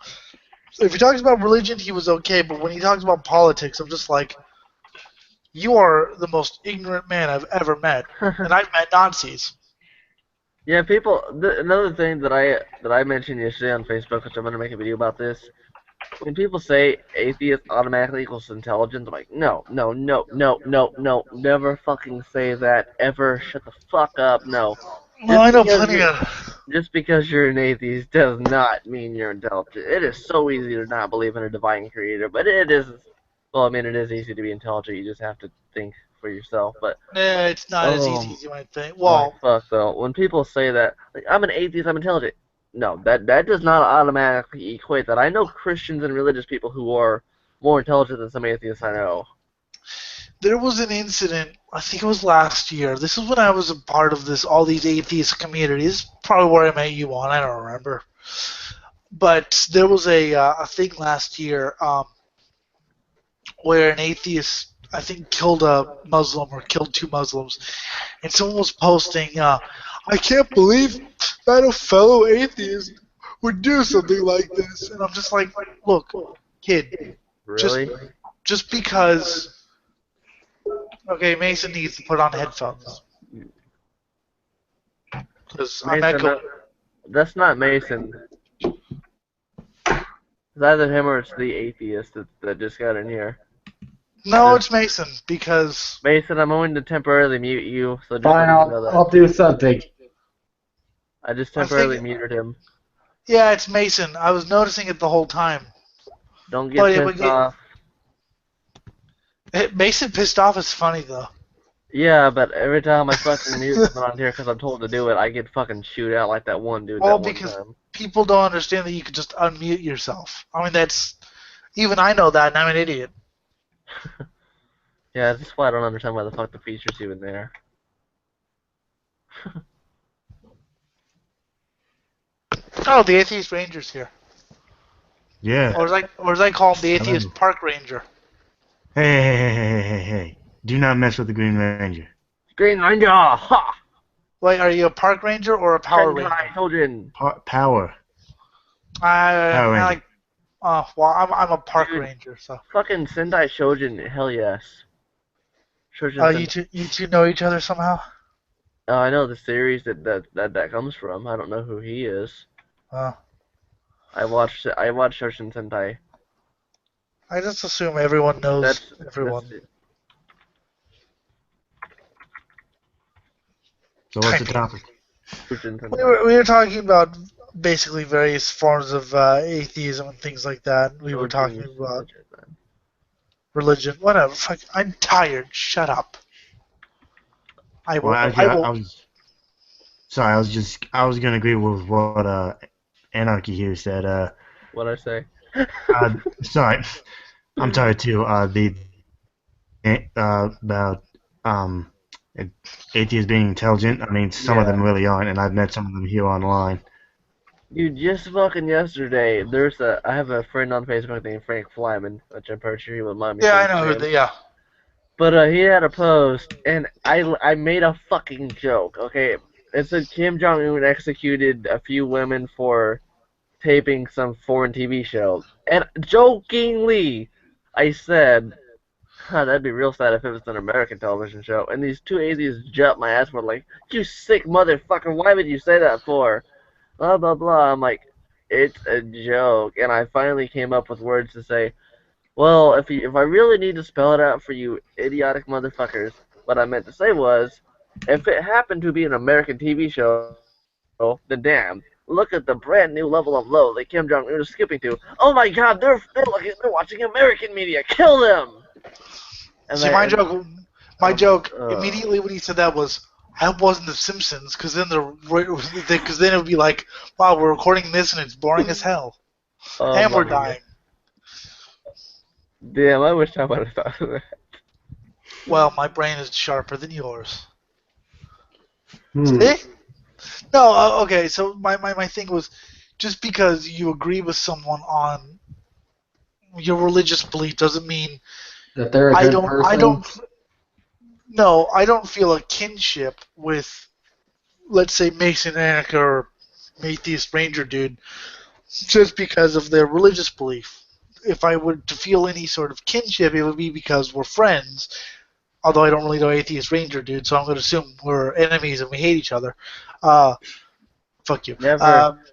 if he talks about religion, he was okay. But when he talks about politics, I'm just like, you are the most ignorant man I've ever met, and I've met Nazis. Yeah, people. Another thing that I mentioned yesterday on Facebook, which I'm gonna make a video about this. When people say atheist automatically equals intelligence, I'm like, no, no, no, no, no, no, never fucking say that ever. Shut the fuck up. No, Well, just I know because plenty you're of. just because you're an atheist does not mean you're intelligent. It is so easy to not believe in a divine creator, but it is. Well, I mean, it is easy to be intelligent. You just have to think for yourself. But It's not as easy oh as you might think. my Well, fuck though. When people say that, like, I'm an atheist, I'm intelligent. No, that does not automatically equate that. I know Christians and religious people who are more intelligent than some atheists I know. there was an incident. I think it was last year. This is when I was a part of this all these atheist communities. Probably where I met you on. I don't remember. But there was a thing last year where an atheist, I think, killed a Muslim or killed two Muslims, and someone was posting, "I can't believe that a fellow atheist would do something like this," and I'm just like, "Look, kid, just Really? just because." Okay, Mason needs to put on headphones because I'm Mason, echoing. that's not Mason. It's either him or it's the atheist that just got in here. No, it's Mason because Mason, I'm going to temporarily mute you, so just Fine, let you know I'll that. do something. I just I think, temporarily muted him. yeah, it's Mason. I was noticing it the whole time, Don't get but it would pissed get off. Mason pissed off. Is funny though. Yeah, but every time I fucking mute something on here because I'm told to do it, I get fucking chewed out like that one dude Well, that one because time. people don't understand that you can just unmute yourself. I mean, that's even I know that, and I'm an idiot. Yeah, that's why I don't understand why the fuck the feature's even there. Oh, the atheist ranger's here, Yeah. or as I call him, the Hello. atheist park ranger. Hey, hey, hey, hey, hey, hey, hey. Do not mess with the Green Ranger. Green Ranger! Ha! Wait, are you a park ranger or a Power Sentai Ranger? Children! Power. Power I Ranger. like. Well, I'm a park Dude, ranger, so. fucking Sentai Children, hell yes. Children Sentai. You two know each other somehow? Oh, I know the series that comes from. I don't know who he is. Uh, I watched Children Sentai. I just assume everyone knows That's everyone. So what's I the mean, topic? Children Sentai. we were talking about basically various forms of atheism and things like that. We were talking Children's about religion, man. religion, whatever. Fuck, I'm tired. Shut up. I Well, will. actually, I I will. was sorry. I was gonna agree with what Anarchy here said. What'd I say? Uh, sorry, I'm tired too. About um atheists being intelligent. I mean, some of Yeah. them really aren't, and I've met some of them here online. Dude, just fucking yesterday, I have a friend on Facebook named Frank Flyman, which I'm pretty sure he would mind me Yeah, I saying know his who name. they. Yeah. But he had a post, and I made a fucking joke. Okay, it said Kim Jong Un executed a few women for taping some foreign TV show, and jokingly, I said, "Huh, that'd be real sad if it was an American television show." And these two atheists jumped my ass for like, "You sick motherfucker! Why would you say that for?" Blah blah blah. I'm like, it's a joke, and I finally came up with words to say. Well, if I really need to spell it out for you idiotic motherfuckers, what I meant to say was, if it happened to be an American TV show, then damn, look at the brand new level of low that Kim Jong Un is skipping to. Oh my God, they're watching American media. Kill them! And See, they and my joke uh, immediately when he said that was, I hope it wasn't The Simpsons, because then because then it would be like, wow, we're recording this and it's boring as hell, oh and we're my God, dying. damn! I wish I would have thought of that. Well, my brain is sharper than yours. Hmm. See? No, okay. So my thing was, just because you agree with someone on your religious belief doesn't mean That they're a good I person. don't no, I don't feel a kinship with, let's say, Mason Annika or Atheist Ranger dude just because of their religious belief. If I were to feel any sort of kinship, it would be because we're friends. Although I don't really know Atheist Ranger dude, so I'm going to assume we're enemies and we hate each other. Uh, fuck you.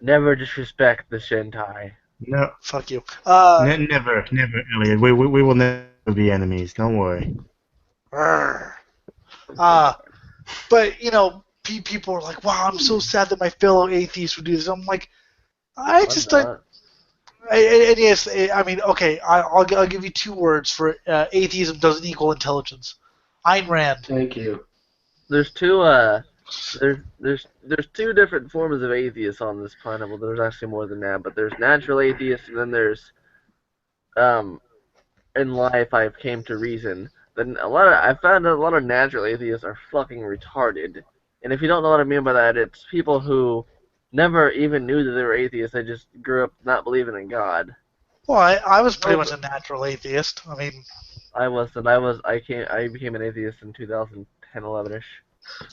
Never disrespect the Shentai. No, Fuck you. never, Elliot. We will never be enemies. Don't worry. Brr. Uh, but people are like, "Wow, I'm so sad that my fellow atheists would do this." I'm like, I I'm just like, not. and yes, I mean, okay, I'll give you two words for atheism doesn't equal intelligence. Ayn Rand. Thank you. There's two there's two different forms of atheists on this planet. Well, there's actually more than that, but there's natural atheists, and then there's um in life I've came to reason. Then I found that a lot of natural atheists are fucking retarded. And if you don't know what I mean by that, it's people who never even knew that they were atheists. They just grew up not believing in God. Well, I was pretty Nope. much a natural atheist. I mean, I became an atheist in 2010, 11ish.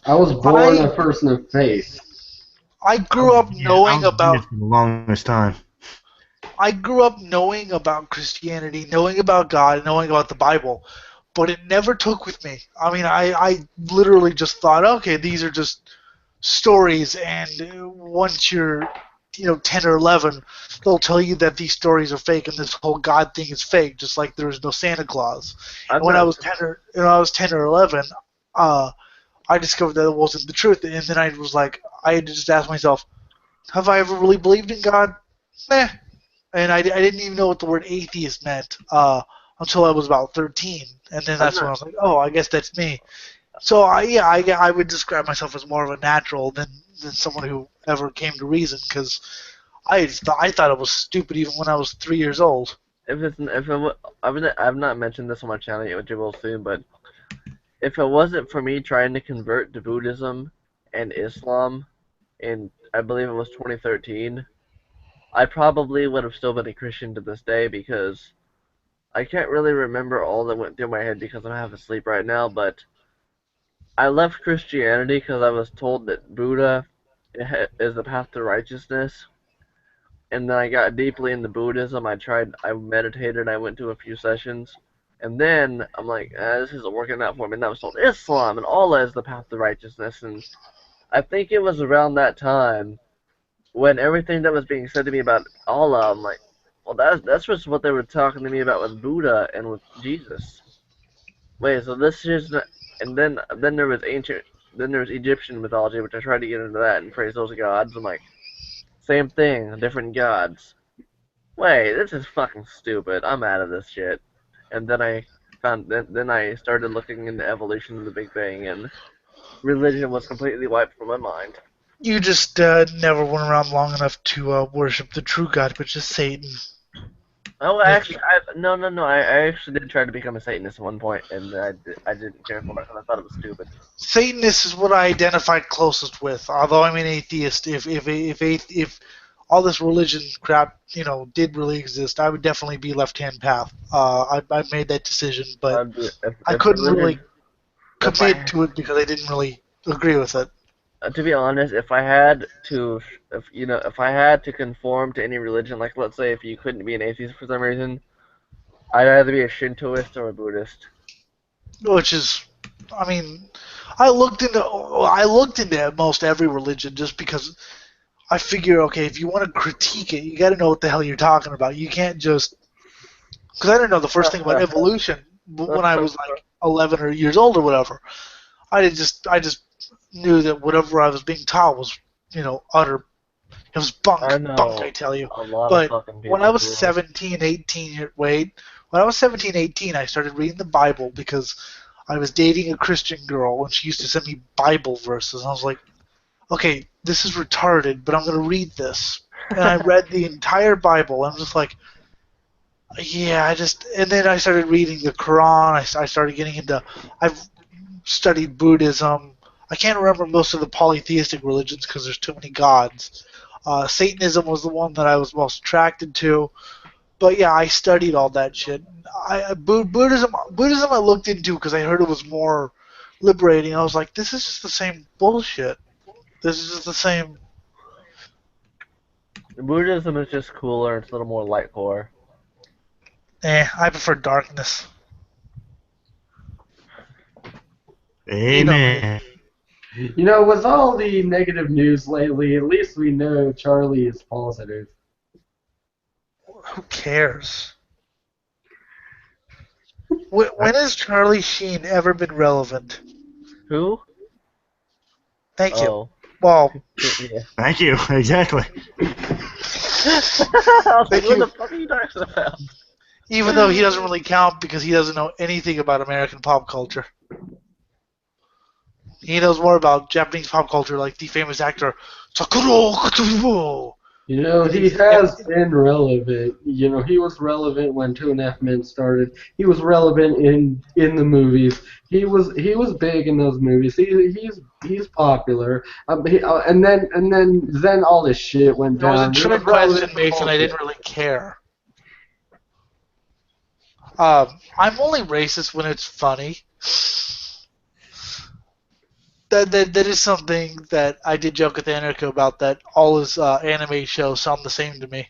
I was born a I person of faith. I grew up I knowing was about weird for the longest time. I grew up knowing about Christianity, knowing about God, knowing about the Bible, but it never took with me. I mean, I literally just thought, okay, these are just stories, and once you're 10 or 11, they'll tell you that these stories are fake and this whole God thing is fake, just like there is no Santa Claus. And I'm when I not. was 10 or 11, uh, I discovered that it wasn't the truth, and then I was like, I had to just ask myself, have I ever really believed in God? Meh. And I didn't even know what the word atheist meant until I was about 13, and then I'm that's when I not. was like, oh, I guess that's me. So I would describe myself as more of a natural than someone who ever came to reason, because I thought it was stupid even when I was 3 years old. If it's if it, wa- I've not mentioned this on my channel yet, which I will soon, but if it wasn't for me trying to convert to Buddhism and Islam in, I believe it was 2013, I probably would have still been a Christian to this day because I can't really remember all that went through my head because I'm half asleep right now, but I left Christianity because I was told that Buddha is the path to righteousness, and then I got deeply into Buddhism. I meditated, I went to a few sessions, and then I'm like, this isn't working out for me. And I was told Islam and Allah is the path to righteousness, and I think it was around that time when everything that was being said to me about Allah, I'm like, well, that's just what they were talking to me about with Buddha and with Jesus. Wait, so this is not, and then there was then there was Egyptian mythology, which I tried to get into that and praise those gods. I'm like, same thing, different gods. Wait, this is fucking stupid. I'm out of this shit. And then then I started looking into evolution of the Big Bang, and religion was completely wiped from my mind. You just never went around long enough to worship the true God, which is Satan. Oh, actually, no. I actually did try to become a Satanist at one point, and I didn't care for it because I thought it was stupid. Satanist is what I identified closest with. Although I'm an atheist, if all this religion crap, did really exist, I would definitely be left-hand path. I made that decision, but I If couldn't really religion, if commit to it because I didn't really agree with it. to be honest, if I had to, if I had to conform to any religion, like let's say if you couldn't be an atheist for some reason, I'd either be a Shintoist or a Buddhist. Which is, I mean, I looked into most every religion just because I figure, okay, if you want to critique it, you got to know what the hell you're talking about. You can't just because I didn't know the first thing about evolution when I was like 11 or years old or whatever. I just knew that whatever I was being taught was, utter. It was I bunk, I know tell you. a lot of But fucking when I people was who 17, 18, when I was 17, 18, I started reading the Bible because I was dating a Christian girl and she used to send me Bible verses. And I was like, okay, this is retarded, but I'm going to read this. And I read the entire Bible. I'm just like, yeah, and then I started reading the Quran. I started getting into, I've studied Buddhism. I can't remember most of the polytheistic religions because there's too many gods. Satanism was the one that I was most attracted to. But yeah, I studied all that shit. Buddhism I looked into because I heard it was more liberating. I was like, this is just the same bullshit. This is just the same. Buddhism is just cooler. It's a little more light core. I prefer darkness. You know me. Amen. With all the negative news lately, at least we know Charlie is positive. Who cares? When has Charlie Sheen ever been relevant? Who? Thank you. Oh, Well, yeah. Thank you. Exactly. I was like, Thank what you. the fuck are you talking about? even though he doesn't really count because he doesn't know anything about American pop culture. He knows more about Japanese pop culture, like the famous actor Sakura Katsubo. He has been relevant. He was relevant when Two and a Half Men started. He was relevant in the movies. He was big in those movies. He's popular. And then all this shit went It was a down. He was trick relevant question, for Mason. I bullshit. didn't really care. I'm only racist when it's funny. That is something that I did joke with Anarcho about. That all his anime shows sound the same to me.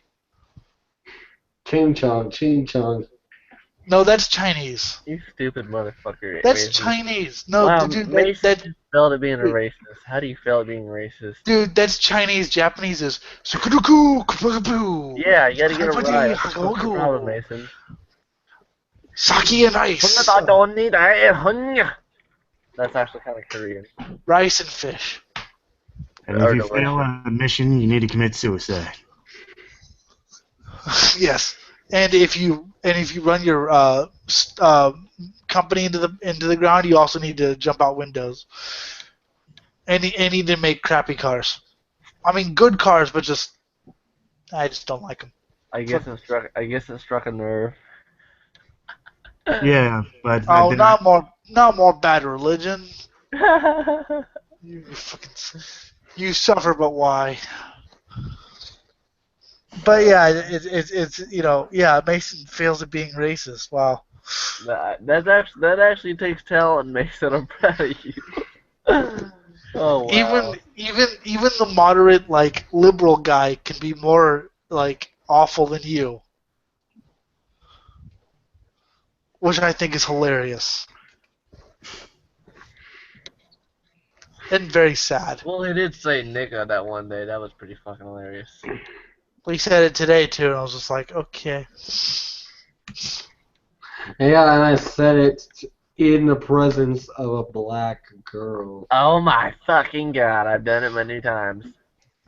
Ching chong, ching chong. No, that's Chinese. You stupid motherfucker, That's Mason. Chinese. No, Wow, dude, Mason just failed at being a racist. How do you fail at being racist? dude, that's Chinese. Japanese is Sukuruku Kapukapu. Yeah, you gotta get it Hakapati right. What's your Hakawaku. problem, Mason? Sake and ice. That's actually kind of Korean. Rice and fish. And if Or you delicious. fail at a mission, you need to commit suicide. Yes. And if you run your company into the ground, you also need to jump out windows. And you need to make crappy cars. I mean, good cars, but I just don't like them. I guess it struck a nerve. Yeah, but Oh, then not more Bad Religion. You fucking, you suffer, but why? But yeah, it's yeah, Mason fails at being racist. Wow. that actually takes talent, Mason. I'm proud of you. Oh wow. Even the moderate like liberal guy can be more like awful than you, which I think is hilarious and very sad. Well, he did say nigga that one day. That was pretty fucking hilarious. He said it today too, and I was just like, okay. Yeah, and I said it in the presence of a black girl. Oh my fucking god, I've done it many times.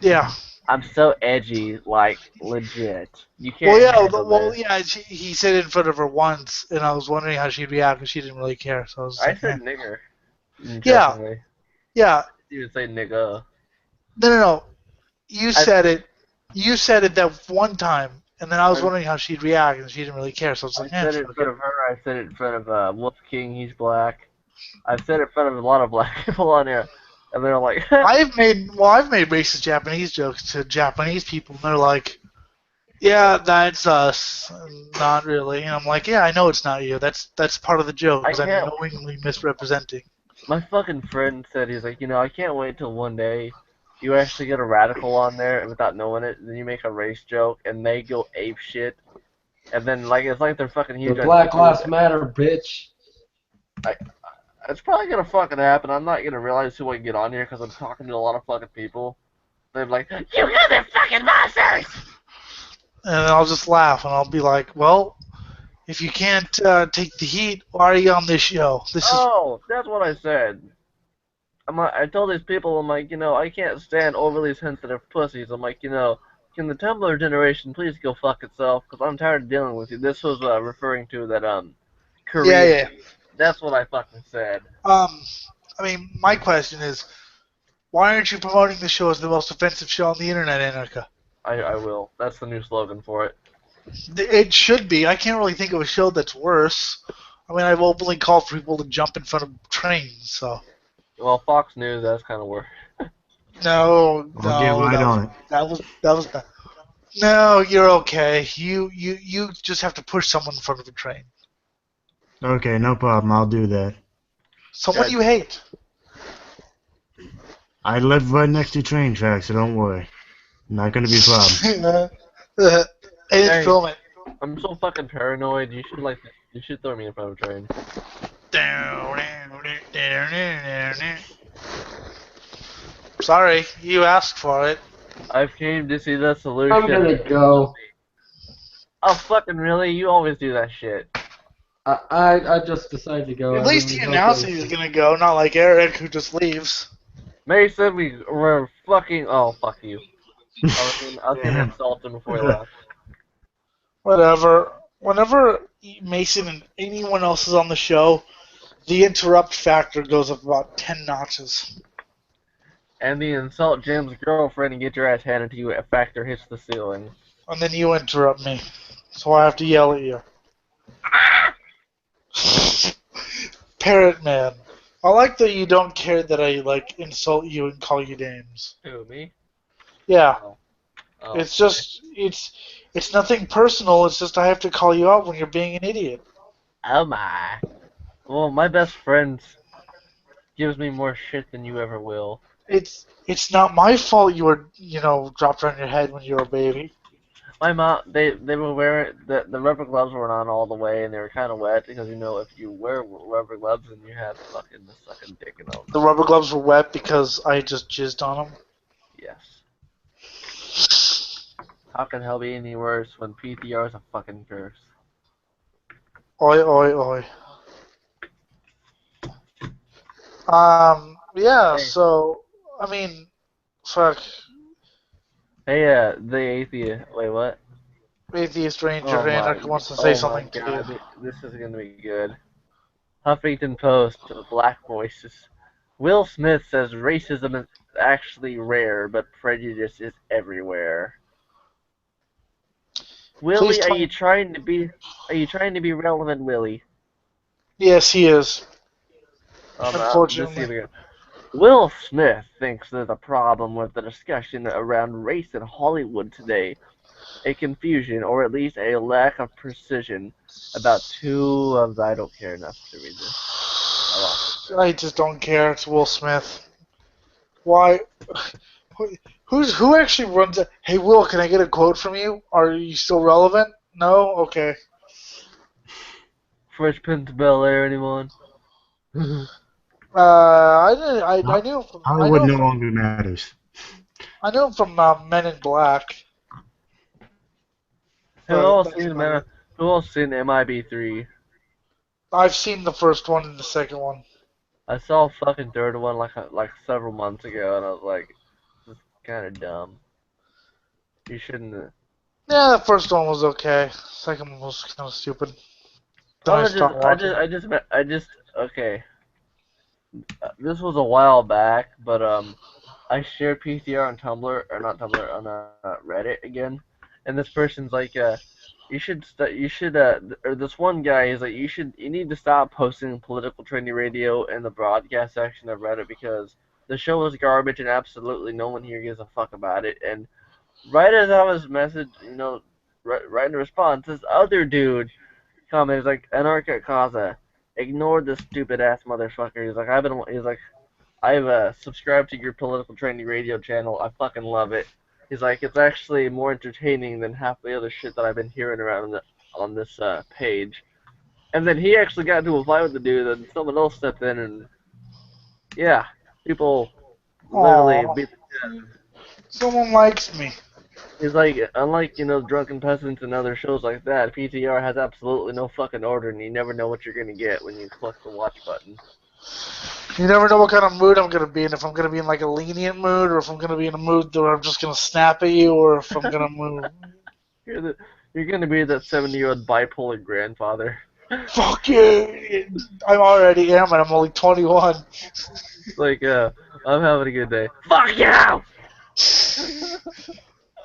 Yeah. I'm so edgy, like legit. You Well, can't handle this. yeah. He said it in front of her once, and I was wondering how she'd react, and she didn't really care. So I was just I like, said eh. nigger. Yeah, Jokingly. yeah. You would say nigga. No. You I, said it. You said it that one time, and then I was I, wondering how she'd react, and she didn't really care. So I was I like, eh, said it in fuck front it. of her. I said it in front of Wolf King. He's black. I've said it in front of a lot of black people on here, and they're like, I've made racist Japanese jokes to Japanese people, and they're like, "Yeah, that's us." Not really. And I'm like, "Yeah, I know it's not you. That's part of the joke, I because I'm can't. knowingly misrepresenting." My fucking friend said he's like, I can't wait till one day you actually get a radical on there without knowing it. Then you make a race joke, and they go ape shit, and then like it's like they're fucking The huge on Black YouTube. Lives Matter, bitch. It's probably gonna fucking happen. I'm not gonna realize who I can get on here because I'm talking to a lot of fucking people. They're like, you motherfucking monsters! And I'll just laugh, and I'll be like, "Well, if you can't take the heat, why are you on this show? This is Oh, that's what I said. I told these people, I'm like, I can't stand overly sensitive pussies. I'm like, can the Tumblr generation please go fuck itself? Because I'm tired of dealing with you. This was referring to that yeah, Korean. yeah." That's what I fucking said. I mean, my question is, why aren't you promoting the show as the most offensive show on the internet, Anarcha? I will. That's the new slogan for it. It should be. I can't really think of a show that's worse. I mean, I've openly called for people to jump in front of trains, so. Well, Fox News, that's kind of worse. No, I'll get no, right on it. that was bad. No, you're okay. You just have to push someone in front of a train. Okay, no problem. I'll do that. Someone Good. you hate. I live right next to train tracks, so don't worry. Not gonna be a problem. And Hey, film it. I'm so fucking paranoid. You should throw me in front of a train. Sorry, you asked for it. I've came to see the solution. I'm gonna go. Oh, fucking really? You always do that shit. I just decided to go. At I least really he hope announced they- he was gonna go, not like Eric who just leaves. Mason, we were fucking. Oh, fuck you. I was gonna Damn. insult him before he left. Whatever. Whenever Mason and anyone else is on the show, the interrupt factor goes up about 10 notches. And the insult Jim's girlfriend and get your ass handed to you a factor hits the ceiling. And then you interrupt me. So I have to yell at you. Parrot man. I like that you don't care that I like insult you and call you names. Who, me? Yeah. Oh. It's just it's nothing personal, it's just I have to call you out when you're being an idiot. Oh my. Well, my best friend gives me more shit than you ever will. It's not my fault you were, dropped on your head when you were a baby. My mom, they were wearing the rubber gloves were not all the way, and they were kind of wet because if you wear rubber gloves, then you have fucking the sucking dick in them. The rubber gloves were wet because I just jizzed on them. Yes. How can hell be any worse when PTR is a fucking curse? Oi, oi, oi. Yeah, Hey. so, I mean, fuck. Hey, the atheist. Wait, what? Atheist Ranger Oh my. Anarch wants to say Oh my something to you. God. This is gonna be good. Huffington Post. Black voices. Will Smith says racism is actually rare, but prejudice is everywhere. Willie, Please are tell you trying to be relevant, Willie? Yes, he is. Let's see Unfortunately. if we can. Will Smith thinks there's a problem with the discussion around race in Hollywood today. A confusion, or at least a lack of precision, about two of the. I don't care enough to read this. I lost it. I just don't care. It's Will Smith. Why? Who actually runs it? Hey, Will, can I get a quote from you? Are you still relevant? No? Okay. Fresh Prince of Bel Air, anyone? I didn't. I knew him from. Hollywood no longer matters. I knew him from Men in Black. Who But else that's seen about it. Who else seen MIB3? I've seen the first one and the second one. I saw a fucking third one like several months ago, and I was like, this is kind of dumb. You shouldn't. Yeah, the first one was okay. Second one was kind of stupid. Then I stopped watching. Okay. This was a while back, but I shared PTR on Tumblr or not Tumblr on Reddit again, and this person's like, or this one guy is like, you need to stop posting political trendy radio in the broadcast section of Reddit because the show is garbage and absolutely no one here gives a fuck about it. And right as I was right in response, this other dude commented like, Anarcha Kaza, ignore this stupid ass motherfucker. He's like, I've subscribed to your political trendy radio channel. I fucking love it. He's like, it's actually more entertaining than half the other shit that I've been hearing around on this page. And then he actually got into a fight with the dude, and someone else stepped in, and yeah, people literally Aw, beat. someone likes me. He's like, unlike drunken peasants and other shows like that, PTR has absolutely no fucking order, and you never know what you're gonna get when you click the watch button. You never know what kind of mood I'm gonna be in. If I'm gonna be in like a lenient mood, or if I'm gonna be in a mood where I'm just gonna snap at you, or if I'm gonna move. You're gonna be that 70-year-old bipolar grandfather. Fuck you! I already am, and I'm only 21. Like, I'm having a good day. Fuck you!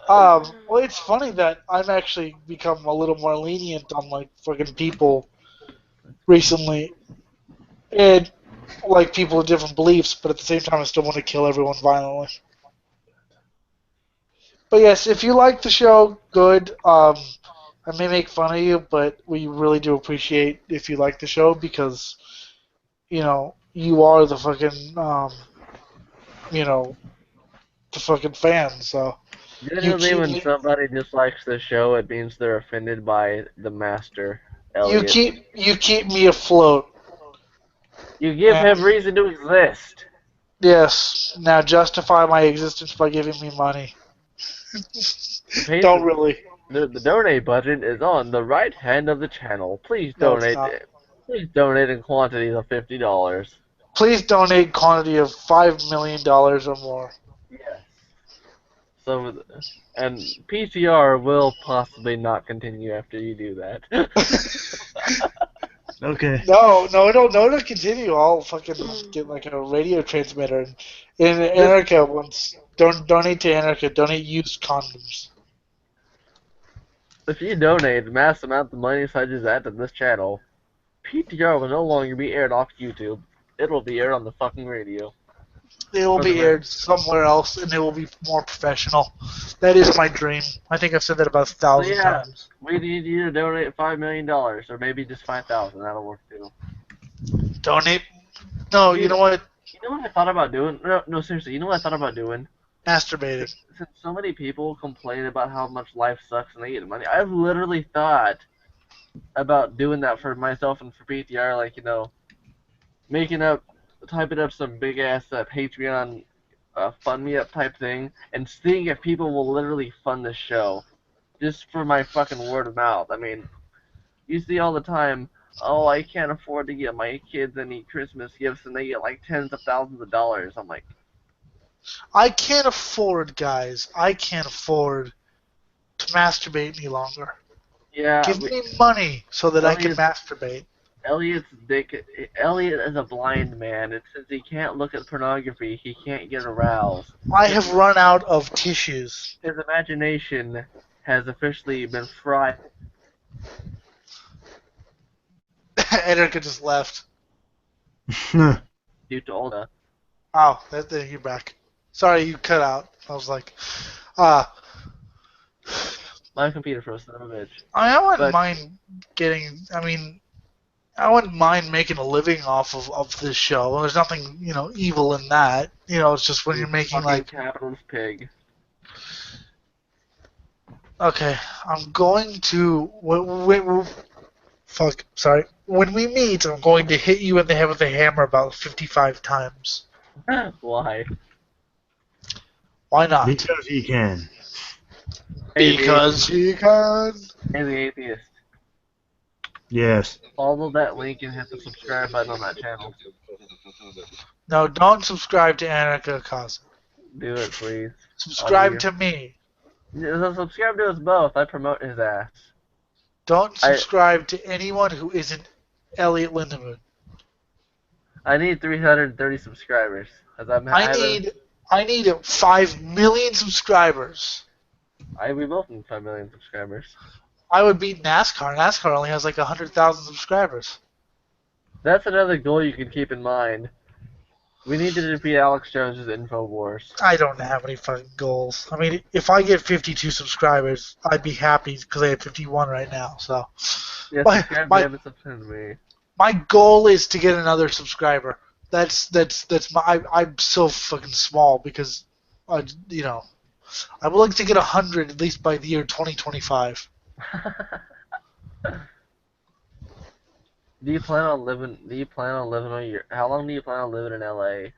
Well, it's funny that I've actually become a little more lenient on like fucking people recently, and like people with different beliefs, but at the same time, I still want to kill everyone violently. But yes, if you like the show, good. I may make fun of you, but we really do appreciate if you like the show because, you are the fucking, you know, the fucking fan. So you Generally, keep when me, somebody dislikes the show, it means they're offended by the master, you Elliot. keep you keep me afloat. You give And him reason to exist. yes, now justify my existence by giving me money. Don't really. The donate button is on the right hand of the channel. Please No, it's donate. not. Please donate in quantities of $50. Please donate quantity of $5 million or more. Yes. So, and PCR will possibly not continue after you do that. Okay. No, continue. I'll fucking get like a radio transmitter. And Anarcha wants. Don't donate to Anarcha. Donate used condoms. If you donate a mass amount of money such as that to this channel, PTR will no longer be aired off YouTube. It will be aired on the fucking radio. It will For the be aired somewhere else, and it will be more professional. That is my dream. I think I've said that about 1,000 yeah, times. we need you to donate $5 million, or maybe just 5,000. That'll work too. Donate. No, you Dude, know what? you know what I thought about doing? No, seriously. You know what I thought about doing? Masturbating. Since so many people complain about how much life sucks and they get money, I've literally thought about doing that for myself and for PTR. Like, typing up some big ass Patreon fund me up type thing, and seeing if people will literally fund the show, just for my fucking word of mouth. I mean, you see all the time, oh, I can't afford to get my kids any Christmas gifts, and they get like tens of thousands of dollars. I'm like, I can't afford, guys. I can't afford to masturbate any longer. yeah, Give me money so that I can Elliot's, masturbate. Elliot is a blind man, and since he can't look at pornography, he can't get aroused. I have run out of tissues. His imagination has officially been fried. Erica just left. Due to all the Oh, there you're back. Sorry, you cut out. I was like, ah. my computer froze, son of a bitch. I wouldn't But mind getting. I mean, I wouldn't mind making a living off of this show. There's nothing, evil in that. It's just when You you're making fucking like, capitalist pig. okay, I'm going to, fuck, sorry. When we meet, I'm going to hit you in the head with a hammer about 55 times. Why? Why not? Because he can. Hey, Because he can. the atheist. Yes. Follow that link and hit the subscribe button on that channel. No, don't subscribe to Anarcha Kaza. Do it, please. Subscribe to me. So subscribe to us both. I promote his ass. Don't subscribe to anyone who isn't Elliot Lindemoon. I need 330 subscribers. I need 5 million subscribers. We both need 5 million subscribers. I would beat NASCAR. NASCAR only has like 100,000 subscribers. That's another goal you can keep in mind. We need to defeat Alex Jones's InfoWars. I don't have any fucking goals. I mean, if I get 52 subscribers, I'd be happy because I have 51 right now. So, Yeah, my, subscribe my, to him and subscribe to me. my goal is to get another subscriber. That's my. I'm so fucking small because, I would like to get 100 at least by the year 2025. Do you plan on living how long do you plan on living in LA?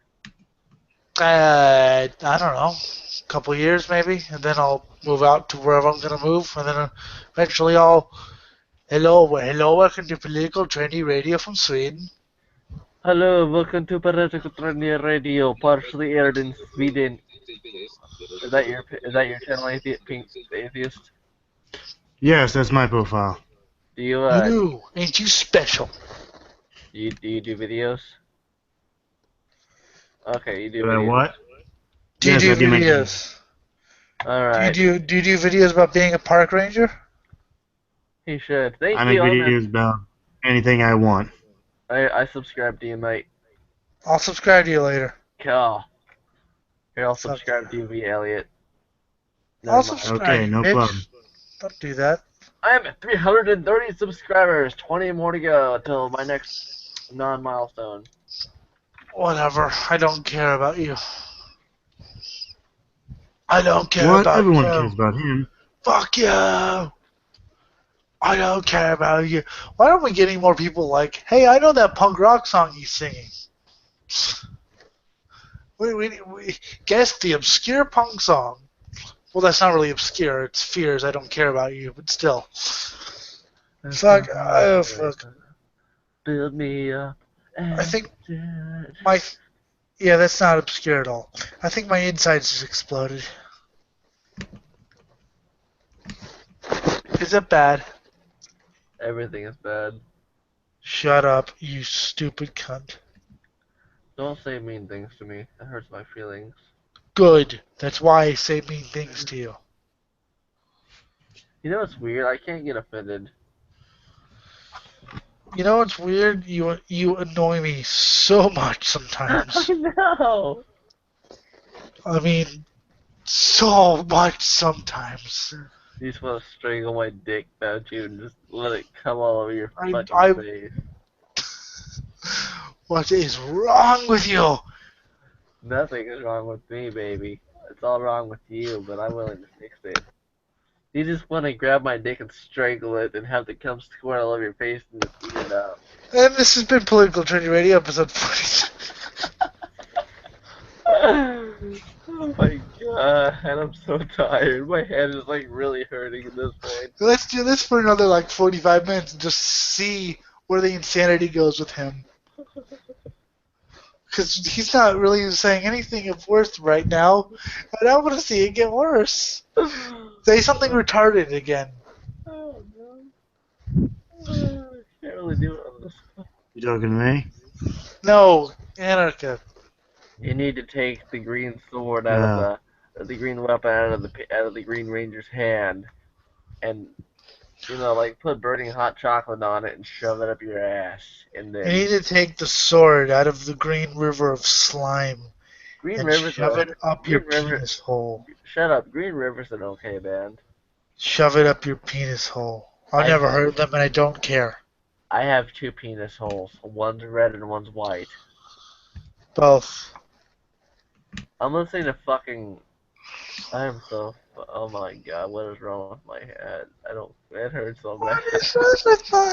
I don't know, a couple of years maybe, and then I'll move out to wherever I'm gonna move, and then eventually hello, welcome to Political Trendy Radio from Sweden. Hello, welcome to Political Trendy Radio, partially aired in Sweden. Is that your channel, Atheist? Yes, that's my profile. Do you Ain't you special? do you do videos? Okay, you do Do I videos. what? Do you Yes, do I do make videos? Alright. Do you do videos about being a park ranger? He should. Thank I make you. videos about anything I want. I subscribe to you, mate. I'll subscribe to you later. Cool. Here, I'll Fuck subscribe to you via Elliot. I'll Never mind. subscribe. Okay, no bitch. problem. Don't do that. I am at 330 subscribers. 20 more to go until my next non-milestone. Whatever. I don't care about you. I don't care What? about Everyone you. cares about him. Fuck you. I don't care about you. Why don't we get any more people like, hey, I know that punk rock song he's singing. We guess the obscure punk song. Well, that's not really obscure. It's Fears. I don't care about you, but still. Fuck. Fuck. Build me up. I think my. Yeah, that's not obscure at all. I think my insides just exploded. Is it bad? Everything is bad. Shut up, you stupid cunt. Don't say mean things to me. That hurts my feelings. Good. That's why I say mean things to you. You know what's weird? I can't get offended. You know what's weird? You annoy me so much sometimes. I know. I mean, so much sometimes. You just want to strangle my dick, don't you? And just let it come all over your I- fucking face. What is wrong with you? Nothing is wrong with me, baby. It's all wrong with you, but I'm willing to fix it. You just want to grab my dick and strangle it and have it come squirt all over your face and just eat it up. And this has been Political Trendy Radio, episode 40. Oh my god, and I'm so tired. My head is like really hurting at this point. Let's do this for another like 45 minutes and just see where the insanity goes with him. Because he's not really saying anything of worth right now, and I want to see it get worse. Say something retarded again. Oh no. I can't really do it on this one. You talking to me? No, Anarcha. You need to take the green sword out of the green weapon out of the Green Ranger's hand, and like put burning hot chocolate on it and shove it up your ass, and You then need to take the sword out of the green river of slime Green and River's shove it up your Green River- penis hole. Shut up. Green River's an okay band. Shove it up your penis hole. I've never heard of them and I don't care. I have two penis holes. One's red and one's white. Both. I'm listening to fucking. I am so. Oh my god, what is wrong with my head? I don't. It hurts so bad. What is wrong with my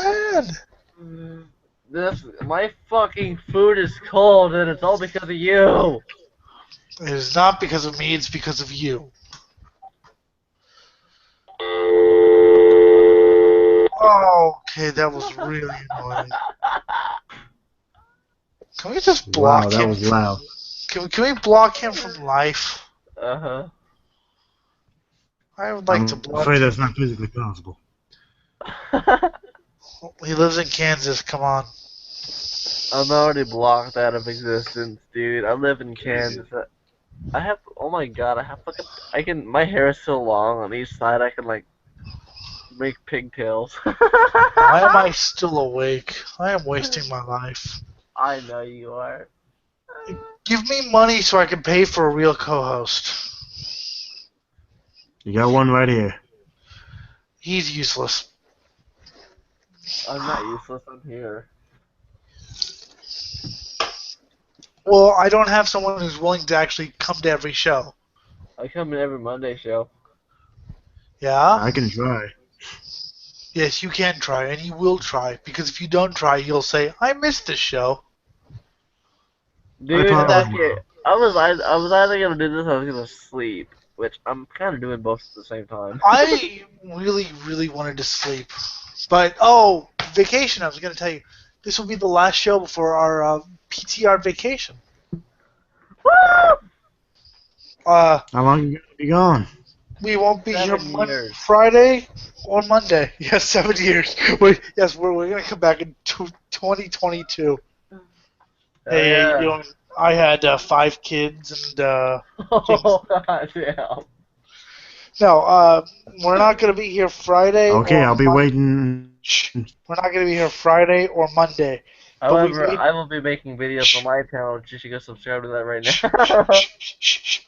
head? My fucking food is cold, and it's all because of you. It is not because of me, it's because of you. Oh, okay, that was really annoying. Can we just Wow, block that him? was loud. Can we block him from life? Uh I would like to I'm block afraid him. that's not physically possible. huh. He lives in Kansas, come on. I'm already blocked out of existence, dude. I live in Kansas. I have. Oh my god, I have fucking. I can. My hair is so long on each side. I can like make pigtails. Why am I still awake? I am wasting my life. I know you are. Give me money so I can pay for a real co-host. You got one right here. He's useless. I'm not useless. I'm here. Well, I don't have someone who's willing to actually come to every show. I come in every Monday show. Yeah? I can try. Yes, you can try, and you will try, because if you don't try, you'll say, I missed this show. I Dude, probably okay. will. I was either gonna do this or I was gonna sleep, which I'm kind of doing both at the same time. I really, really wanted to sleep. But, oh, vacation, I was going to tell you. This will be the last show before our PTR vacation. Uh, How long are you gonna be gone? we won't be here 7 years. Friday or Monday. Yes, 7 years. We're going to come back in 2022. Hey, Yeah. you know, I had 5 kids and things. Oh god damn. No, we're not going to be here Friday Okay, or I'll be waiting. Shh. We're not going to be here Friday or Monday. But we However, may I will be making videos for my channel. You should go subscribe to that right shh, now. shh, shh, shh, shh,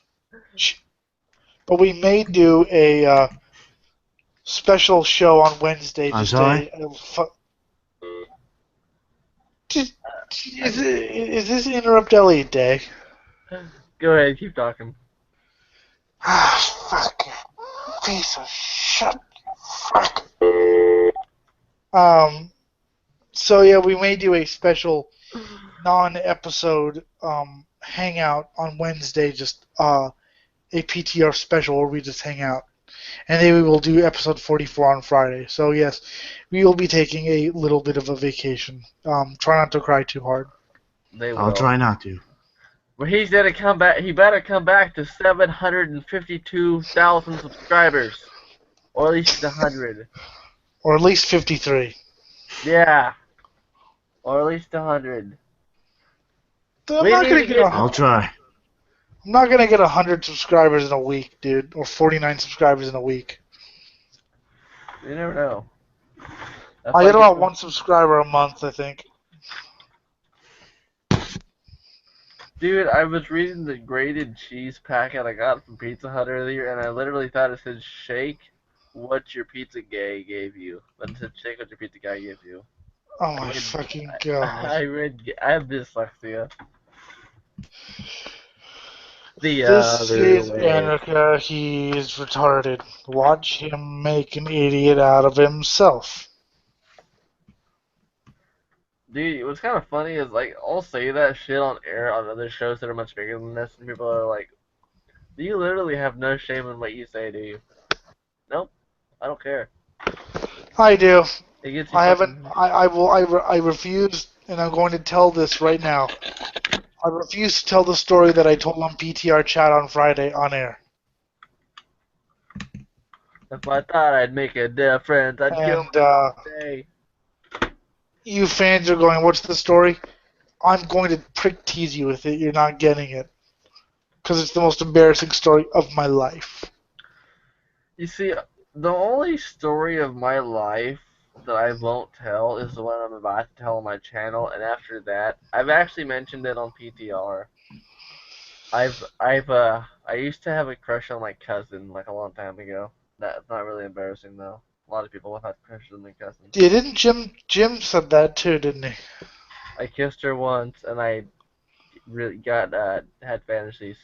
shh. But we may do a special show on Wednesday. I'm Just sorry? Just, is this Interrupt Elliot Day? Go ahead, keep talking. Ah, fuck. Piece of shit. Fuck. So yeah, we may do a special non-episode hangout on Wednesday. Just a PTR special where we just hang out. And then we will do episode 44 on Friday. So yes, we will be taking a little bit of a vacation. Try not to cry too hard. They will. I'll try not to. But he's gonna come back. He better come back to 752,000 subscribers, or at least 100. Or at least 53. Yeah, or at least 100. I'm We not need gonna to get get. I'll try. I'm not gonna get 100 subscribers in a week, dude, or 49 subscribers in a week. You never know. That's I like get about 1 subscriber a month, I think. Dude, I was reading the grated cheese packet I got from Pizza Hut earlier, and I literally thought it said "shake what your pizza guy gave you," but it said "shake what your pizza guy gave you." Oh I my read, fucking god. I have dyslexia. The This other is way. Anarcha. He is retarded. Watch him make an idiot out of himself. Dude, what's kind of funny is like I'll say that shit on air on other shows that are much bigger than this, and people are like, "You literally have no shame in what you say, do you?" Nope, I don't care. I do. It gets you I haven't. fucking. I refuse, and I'm going to tell this right now. I refuse to tell the story that I told on PTR chat on Friday on air. If I thought I'd make a difference, I'd kill And myself today. you fans are going, "What's the story?" I'm going to prick tease you with it. You're not getting it because it's the most embarrassing story of my life. You see, the only story of my life that I won't tell is the one I'm about to tell on my channel, and after that, I've actually mentioned it on PTR. I used to have a crush on my cousin like a long time ago. That's not really embarrassing though. A lot of people have had crushes on their cousins. Yeah, didn't Jim said that too, didn't he? I kissed her once, and I really got had fantasies.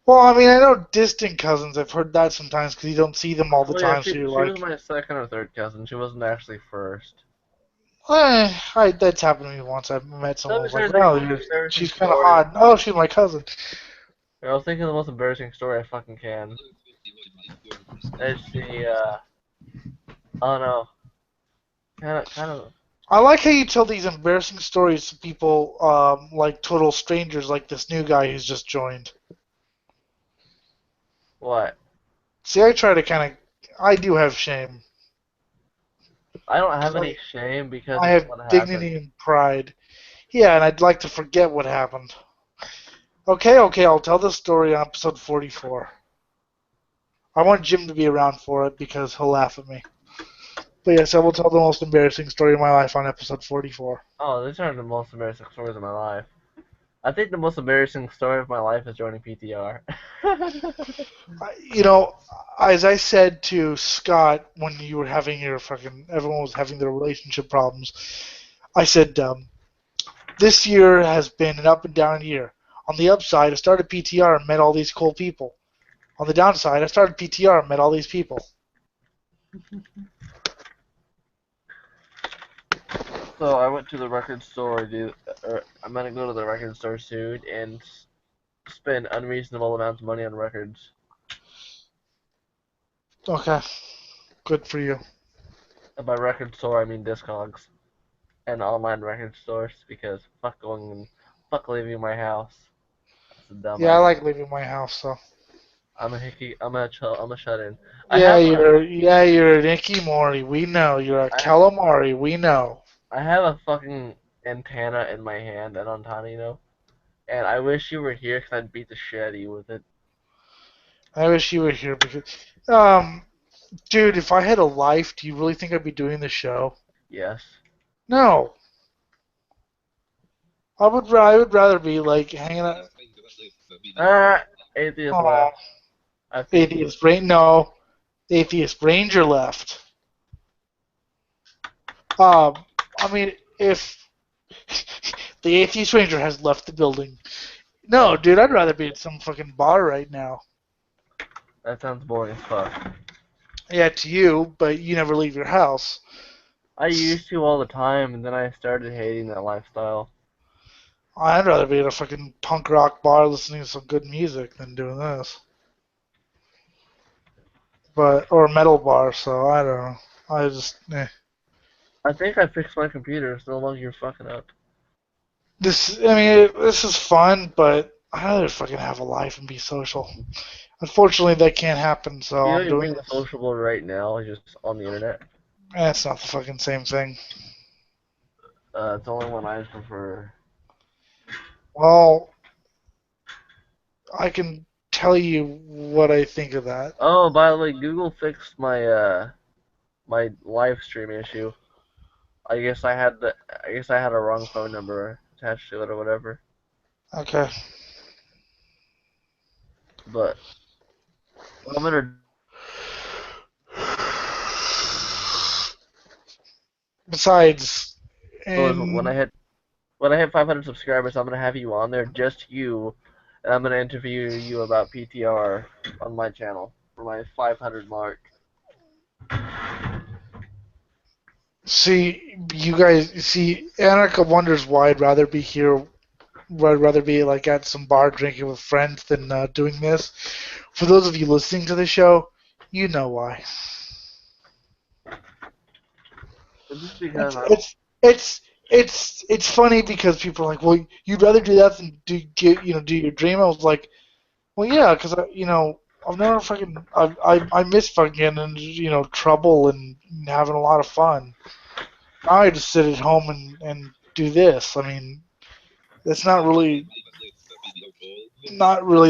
Well, I mean, I know distant cousins. I've heard that sometimes because you don't see them all the Well, yeah, time. So you're she was like, my second or third cousin. She wasn't actually first. that's happened to me once. I met someone Let who me was like, try to think of wow, the most embarrassing she's kind of story. hot. Oh, she's my cousin. I was thinking of the most embarrassing story I fucking can. Let's see. Oh no, kind of. I like how you tell these embarrassing stories to people, like total strangers, like this new guy who's just joined. What? See, I try to kind of, I do have shame. I don't have I any shame because I it's have what happened. dignity and pride. Yeah, and I'd like to forget what happened. Okay, I'll tell the story on episode 44. I want Jim to be around for it because he'll laugh at me. But yes, I will tell the most embarrassing story of my life on episode 44. Oh, these aren't the most embarrassing stories of my life. I think the most embarrassing story of my life is joining PTR. You know, as I said to Scott when you were having your fucking, everyone was having their relationship problems, I said, this year has been an up and down year. On the upside, I started PTR and met all these cool people. On the downside, I started PTR and met all these people. So I went to the record store, dude. I'm gonna go to the record store soon and spend unreasonable amounts of money on records. Okay, good for you. And by record store, I mean Discogs and online record stores because fuck leaving my house. That's a dumb Yeah, I idea. like leaving my house, so. I'm a hickey. I'm a shut in. You're a Nicky Mori. We know. You're a I calamari. We know. I have a fucking antenna in my hand and Antonino, and I wish you were here because I'd beat the shit out of you with it. I wish you were here because, um, dude, if I had a life, do you really think I'd be doing the show? Yes. No. I would rather be like hanging out. Ah, atheist Oh, left. I think he. atheist brain. No, atheist ranger left. I mean, if the atheist ranger has left the building. No, Oh, dude, I'd rather be at some fucking bar right now. that sounds boring as fuck. Yeah, to you, but you never leave your house. I used to all the time, and then I started hating that lifestyle. I'd rather be at a fucking punk rock bar listening to some good music than doing this. But or a metal bar, so I don't know. I just I think I fixed my computer. It's no longer fucking up. this is fun, but I'd rather fucking have a life and be social. Unfortunately, that can't happen, so You know, I'm you're doing being this. sociable right now, just on the internet. It's not the fucking same thing. It's only one I prefer. Well, I can tell you what I think of that. Oh, by the way, Google fixed my live stream issue. I guess I had a wrong phone number attached to it or whatever. Okay. But what I'm gonna Besides, do is when and I hit 500 subscribers, I'm gonna have you on there, just you, and I'm gonna interview you about PTR on my channel for my 500 mark. see, Anarcha wonders why I'd rather be here. Why I'd rather be like at some bar drinking with friends than doing this. For those of you listening to the show, you know why. Just because It's I don't. it's it's it's funny because people are like, well, you'd rather do that than do your dream. I was like, well, yeah, because I've never fucking I miss fucking and trouble and having a lot of fun. Now I just sit at home and do this. I mean, that's not really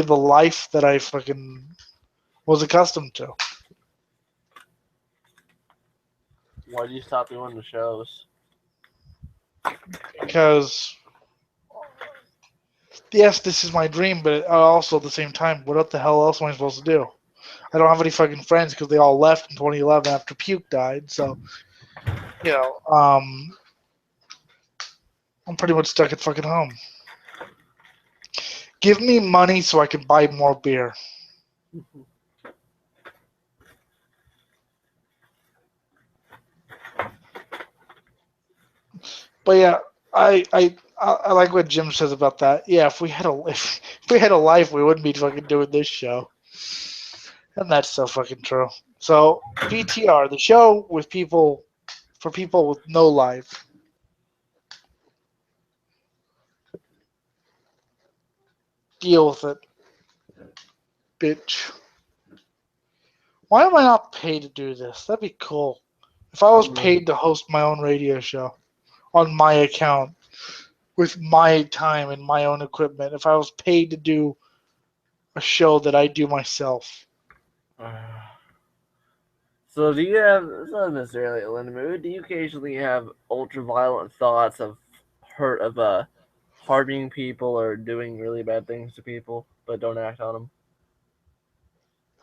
the life that I fucking was accustomed to. Why do you stop doing the shows? Because yes, this is my dream, but also at the same time, what the hell else am I supposed to do? I don't have any fucking friends because they all left in 2011 after Puke died. So, you know, I'm pretty much stuck at fucking home. Give me money so I can buy more beer. But yeah, I like what Jim says about that. Yeah, if we had a life, we wouldn't be fucking doing this show, and that's so fucking true. So PTR, the show with people for people with no life. Deal with it, bitch. Why am I not paid to do this? That'd be cool. If I was paid to host my own radio show on my account with my time and my own equipment, if I was paid to do a show that I do myself. So do you have, it's not necessarily a limit mood, do you occasionally have ultra-violent thoughts of harming people or doing really bad things to people, but don't act on them?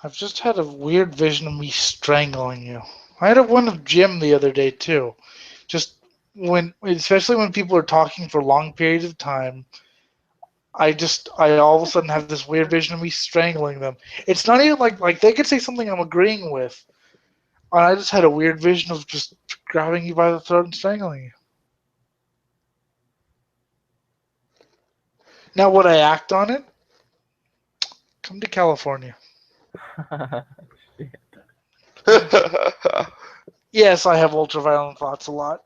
I've just had a weird vision of me strangling you. I had one of Jim the other day too. Just especially when people are talking for long periods of time, I all of a sudden have this weird vision of me strangling them. It's not even like they could say something I'm agreeing with, and I just had a weird vision of just grabbing you by the throat and strangling you. Now, would I act on it? Come to California. Yes, I have ultraviolent thoughts a lot.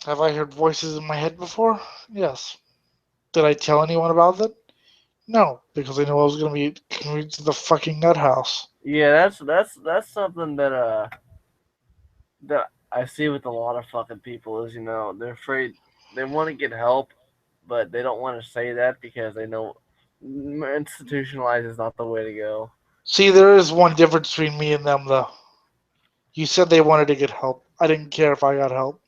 Have I heard voices in my head before? Yes. Did I tell anyone about that? No, because I knew I was going to be commuting to the fucking nut house. Yeah, that's something that I see with a lot of fucking people is, they're afraid, they want to get help, but they don't want to say that because they know institutionalized is not the way to go. See, there is one difference between me and them, though. You said they wanted to get help. I didn't care if I got help.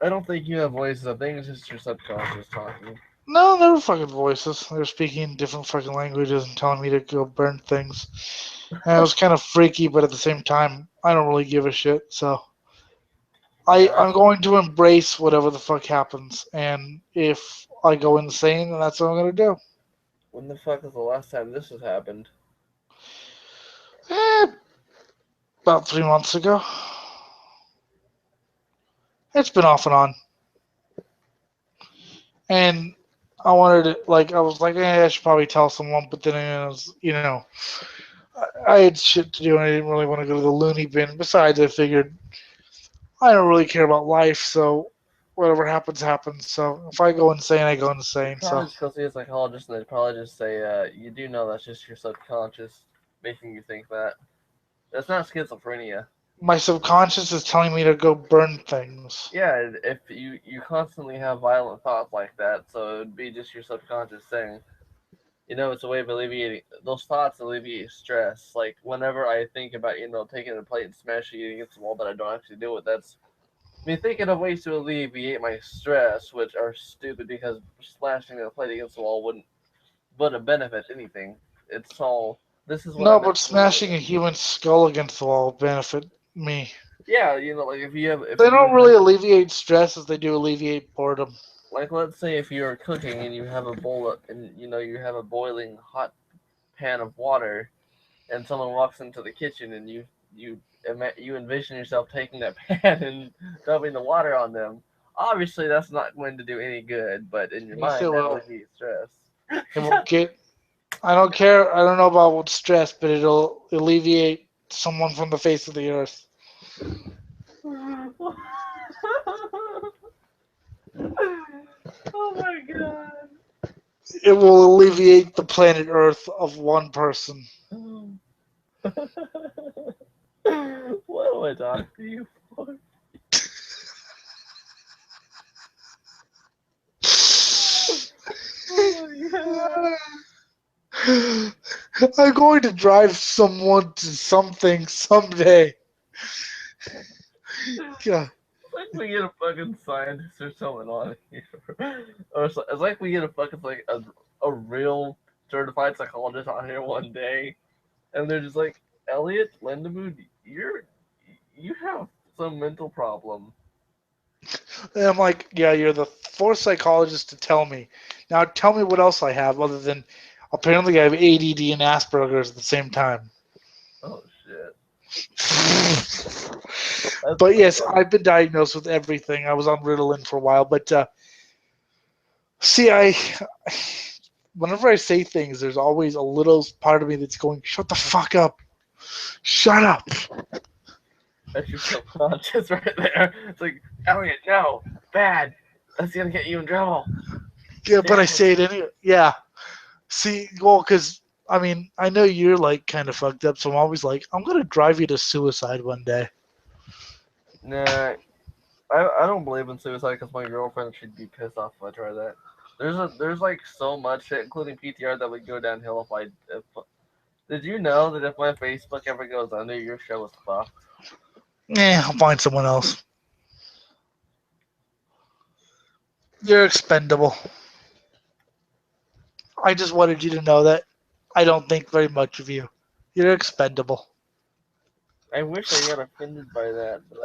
I don't think you have voices. I think it's just your subconscious talking. No, they were fucking voices. They were speaking different fucking languages and telling me to go burn things. And it was kind of freaky, but at the same time, I don't really give a shit. So Yeah. I'm going to embrace whatever the fuck happens. And if I go insane, then that's what I'm going to do. When the fuck is the last time this has happened? Eh, about 3 months ago. It's been off and on. And I wanted to, I was like, I should probably tell someone, but then it was, I had shit to do and I didn't really want to go to the loony bin. Besides, I figured I don't really care about life, so whatever happens, happens. So if I go insane, I go insane. So Probably just go see a psychologist and they'd probably just say, you do know that's just your subconscious making you think that. That's not schizophrenia. my subconscious is telling me to go burn things. Yeah, if you constantly have violent thoughts like that, so it would be just your subconscious saying, it's a way of alleviating those thoughts. Alleviate stress. Like whenever I think about taking a plate and smashing it against the wall, but I don't actually do it. That's me thinking of ways to alleviate my stress, which are stupid because slashing a plate against the wall wouldn't benefit anything. It's all this is what I No, meant but to do. smashing a human skull against the wall will benefit me. Yeah, like if They you don't really alleviate stress as they do alleviate boredom. like let's say if you're cooking and you have a bowl of, and you have a boiling hot pan of water and someone walks into the kitchen and you envision yourself taking that pan and dumping the water on them. Obviously, that's not going to do any good, but in your Yes, it mind, that will. alleviates stress. It will get. I don't care. I don't know about what stress, but it'll alleviate someone from the face of the earth. Oh my god. It will alleviate the planet Earth of one person. What do I talk to you for? Oh my god. I'm going to drive someone to something someday. God. like we get a fucking scientist or someone on here, or it's like we get a fucking like a real certified psychologist on here one day, and they're just like, Elliot Lindemood, you have some mental problem. And I'm like, yeah, you're the fourth psychologist to tell me. Now tell me what else I have other than apparently I have ADD and Asperger's at the same time. Oh shit. But That's yes, I've been diagnosed with everything. I was on Ritalin for a while, but see, whenever I say things, there's always a little part of me that's going, "Shut the fuck up! Shut up!" that's your subconscious right there. It's like, Elliot, no, bad. That's gonna get you in trouble. Yeah, but I Damn. say it anyway. Yeah. See, well, because I mean, I know you're like kind of fucked up, so I'm always like, I'm gonna drive you to suicide one day. Nah, I don't believe in suicide because my girlfriend she'd be pissed off if I try that. There's like so much shit, including PTR, that would go downhill if. Did you know that if my Facebook ever goes under, your show is fucked? I'll find someone else. You're expendable. I just wanted you to know that I don't think very much of you. You're expendable. I wish I got offended by that, but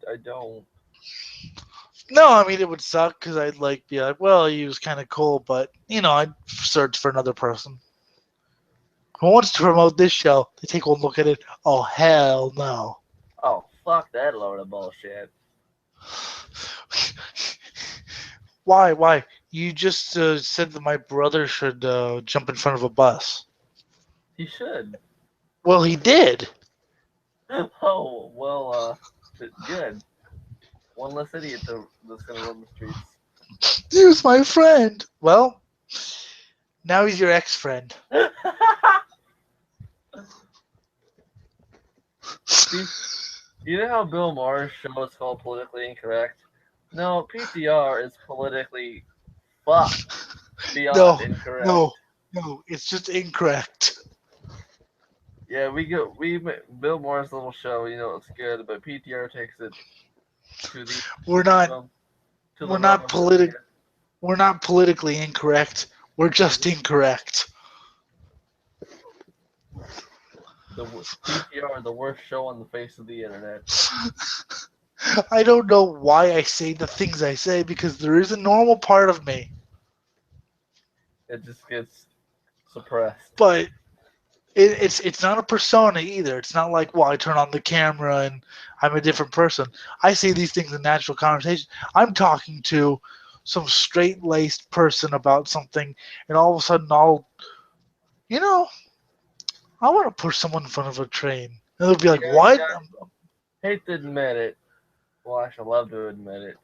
I don't. No, I mean it would suck because I'd like be like, well, he was kind of cool, but I'd search for another person who wants to promote this show. They take one look at it. Oh hell no! Oh fuck that load of bullshit. Why? Why? You just said that my brother should jump in front of a bus. He should. Well, he did. Oh well, good. One less idiot that's gonna run the streets. He was my friend. Well, now he's your ex-friend. See, you know how Bill Maher's show is called Politically Incorrect? No, PTR is politically fucked beyond No, incorrect. no, no. It's just incorrect. Yeah, Bill Maher's little show, it's good, but PTR takes it to the We're not. realm, to the We're realm not of politic. India. We're not politically incorrect. We're just incorrect. PTR, the worst show on the face of the internet. I don't know why I say the things I say because there is a normal part of me, It just gets suppressed. but it's not a persona either. It's not like, well, I turn on the camera and I'm a different person. I say these things in natural conversation. I'm talking to some straight laced person about something, and all of a sudden, you know, I want to push someone in front of a train. And they'll be like, Yeah, what? hate to admit it. Well, I should love to admit it.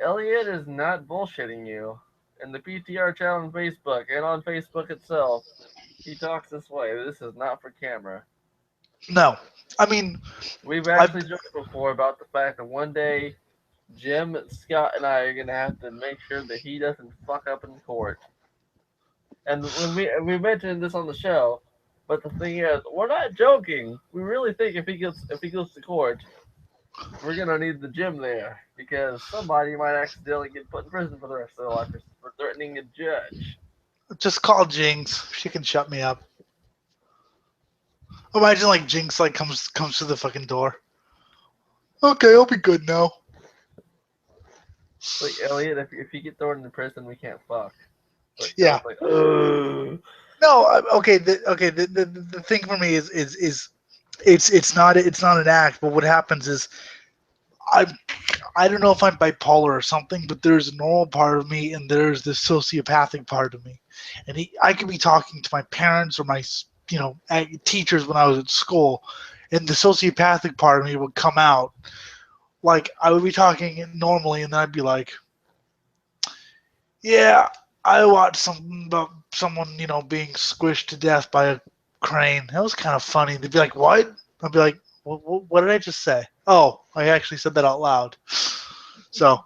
Elliot is not bullshitting you. In the PTR channel on Facebook and on Facebook itself, he talks this way. This is not for camera. No. I mean, We've I actually joked before about the fact that one day Jim, Scott, and I are gonna have to make sure that he doesn't fuck up in court. And when we mentioned this on the show, but the thing is, we're not joking. We really think if he goes to court, we're gonna need the Jim there because somebody might accidentally get put in prison for the rest of their life for threatening a judge. just call Jinx. She can shut me up. Imagine like Jinx like comes to the fucking door. Okay, I'll be good now. Like Elliot, if you get thrown into prison, we can't fuck. But I Yeah. was like, ugh. No. Okay. The thing for me is it's not an act. But what happens is I I don't know if I'm bipolar or something, but there's a normal part of me and there's this sociopathic part of me, and I could be talking to my parents or my teachers when I was at school, and the sociopathic part of me would come out. Like I would be talking normally, and then I'd be like, "Yeah, I watched something about someone being squished to death by a crane. That was kind of funny." They'd be like, "What?" I'd be like, "What did I just say?" Oh, I actually said that out loud. So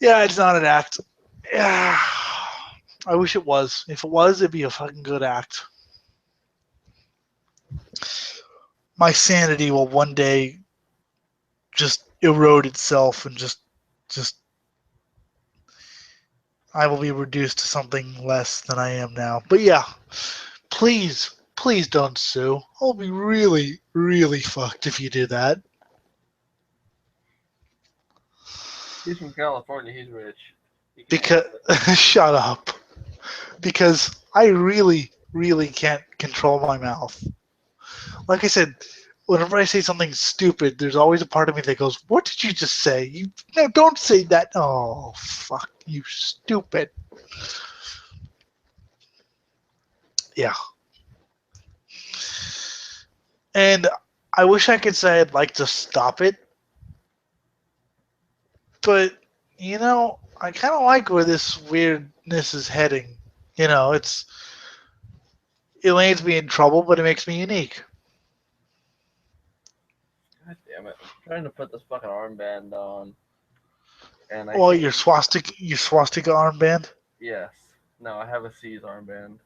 yeah, it's not an act. Yeah, I wish it was. If it was, it'd be a fucking good act. My sanity will one day just erode itself and just I will be reduced to something less than I am now. But yeah, please don't sue. I'll be really, really fucked if you do that. He's from California. He's rich. He can't Because do it. shut up. Because I really, really can't control my mouth. Like I said, whenever I say something stupid, there's always a part of me that goes, "What did you just say? You no, don't say that." Oh, fuck you, stupid. Yeah, and I wish I could say I'd like to stop it, but I kind of like where this weirdness is heading. It lands me in trouble, but it makes me unique. God damn it! I'm trying to put this fucking armband on, and I Well, can't. your swastika armband. Yes. No, I have a C's armband.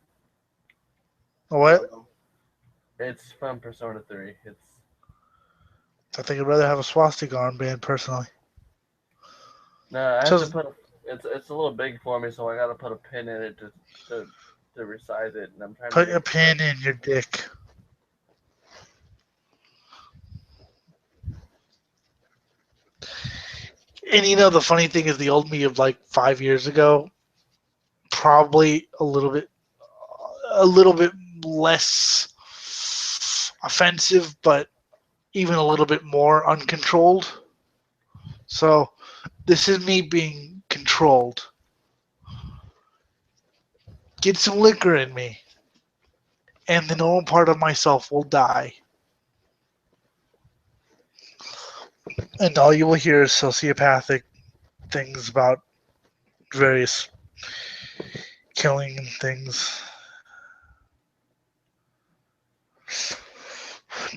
What? It's from Persona 3. It's I think I'd rather have a swastika armband personally. no. I have to Just put. It's a little big for me, so I got to put a pin in it to to resize it, and I'm trying to put get a it to. pin in your dick. And the funny thing is, the old me of like 5 years ago, probably a little bit less offensive, but even a little bit more uncontrolled. So this is me being controlled. Get some liquor in me, and the normal part of myself will die. And all you will hear is sociopathic things about various killing and things.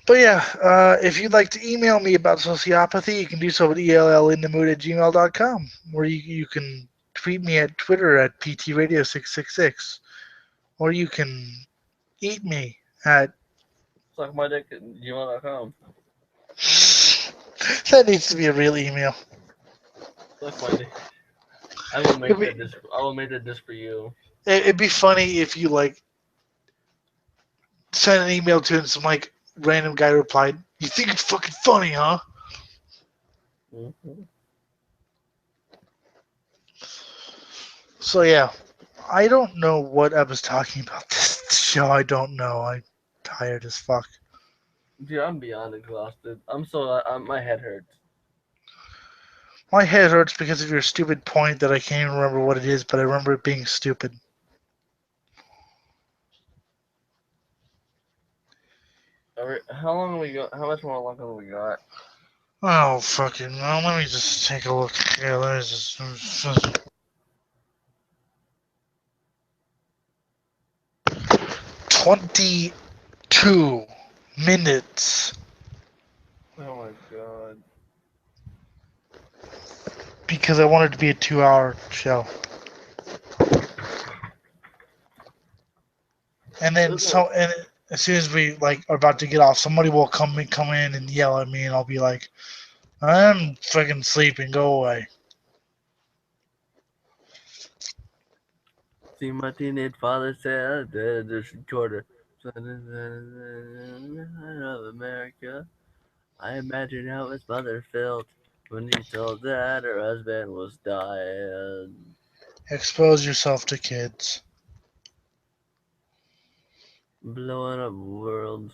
But yeah, if you'd like to email me about sociopathy, you can do so at ellinthemood@gmail.com, or you can tweet me at Twitter at ptradio666, or you can eat me at. Suck my dick at gmail.com. That needs to be a real email. Suck my dick. I will It'd make be, that just. I will make that just for you. it'd be funny if you like sent an email to and some like random guy replied, "You think it's fucking funny, huh?" Mm-hmm. So yeah, I don't know what I was talking about this show. I don't know. I'm tired as fuck. Dude, I'm beyond exhausted. I'm so. My head hurts. My head hurts because of your stupid point that I can't even remember what it is, but I remember it being stupid. How long have we got? How much more long have we got? Oh fucking! Well, let me just take a look. Yeah, let me just. 22 minutes Oh my god. because I wanted it to be a 2-hour show. And then as soon as we like are about to get off, somebody will come in and yell at me, and I'll be like, "I'm fucking sleeping. Go away." See my teenage father said there's quarter of America. I imagine how his mother felt when he told that her husband was dying. Expose yourself to kids. Blowing up worlds.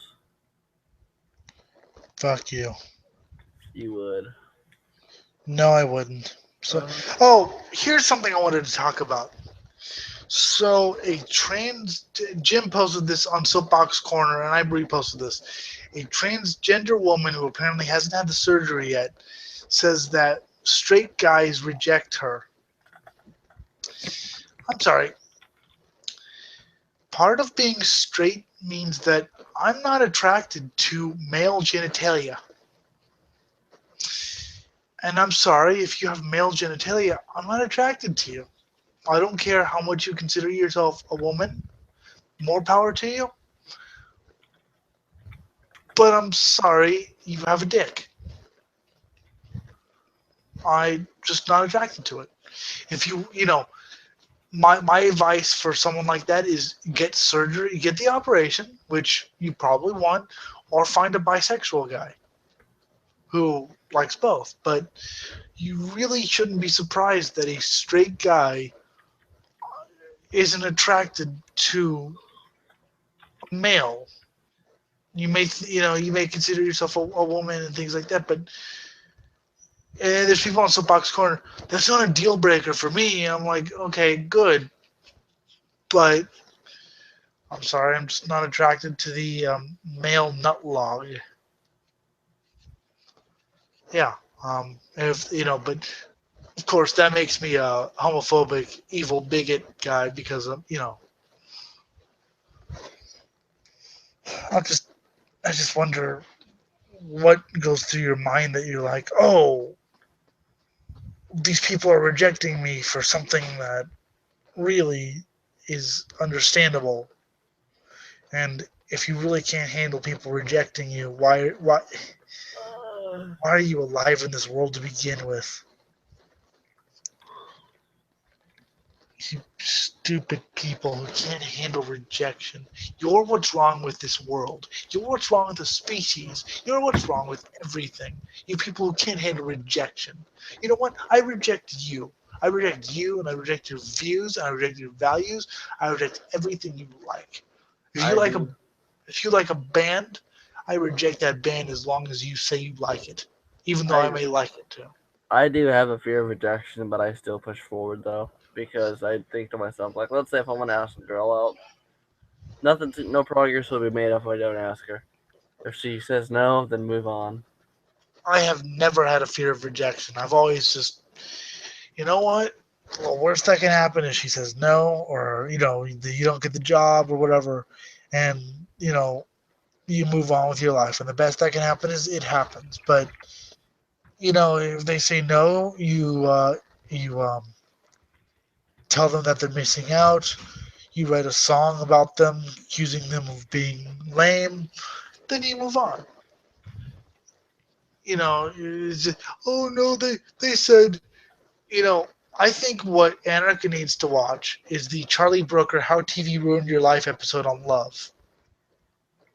Fuck you. You would. No, I wouldn't. So, Uh, oh, here's something I wanted to talk about. So, Jim posted this on Soapbox Corner, and I reposted this. A transgender woman who apparently hasn't had the surgery yet says that straight guys reject her. I'm sorry. Part of being straight means that I'm not attracted to male genitalia. And I'm sorry if you have male genitalia, I'm not attracted to you. I don't care how much you consider yourself a woman. More power to you. But I'm sorry, you have a dick. I'm just not attracted to it. If you know, my advice for someone like that is get surgery, get the operation, which you probably want, or find a bisexual guy who likes both. But you really shouldn't be surprised that a straight guy isn't attracted to a male. You may consider yourself a woman and things like that, but there's people on Soapbox Corner. That's not a deal breaker for me. I'm like, okay, good, but I'm sorry, I'm just not attracted to the male nut log. Yeah, if but of course that makes me a homophobic, evil bigot guy because I just I just wonder what goes through your mind that you're like, oh, these people are rejecting me for something that really is understandable. And if you really can't handle people rejecting you, why are you alive in this world to begin with? You stupid people who can't handle rejection. You're what's wrong with this world. You're what's wrong with the species. You're what's wrong with everything. You people who can't handle rejection. You know what? I reject you. I reject you, and I reject your views, and I reject your values. I reject everything you like. If you I like a do. if you like a band, I reject that band as long as you say you like it, even though I I may like it too. I do have a fear of rejection, but I still push forward though because I think to myself like, let's say if I want to ask a girl out, no progress will be made if I don't ask her. If she says no, then move on. I have never had a fear of rejection. I've always just, you know what? The worst that can happen is she says no, or you don't get the job or whatever, and you move on with your life. And the best that can happen is it happens. But if they say no, you tell them that they're missing out. You write a song about them, accusing them of being lame. Then you move on. It's just, oh no, they said, you know, I think what Anarcha needs to watch is the Charlie Brooker "How TV Ruined Your Life" episode on love.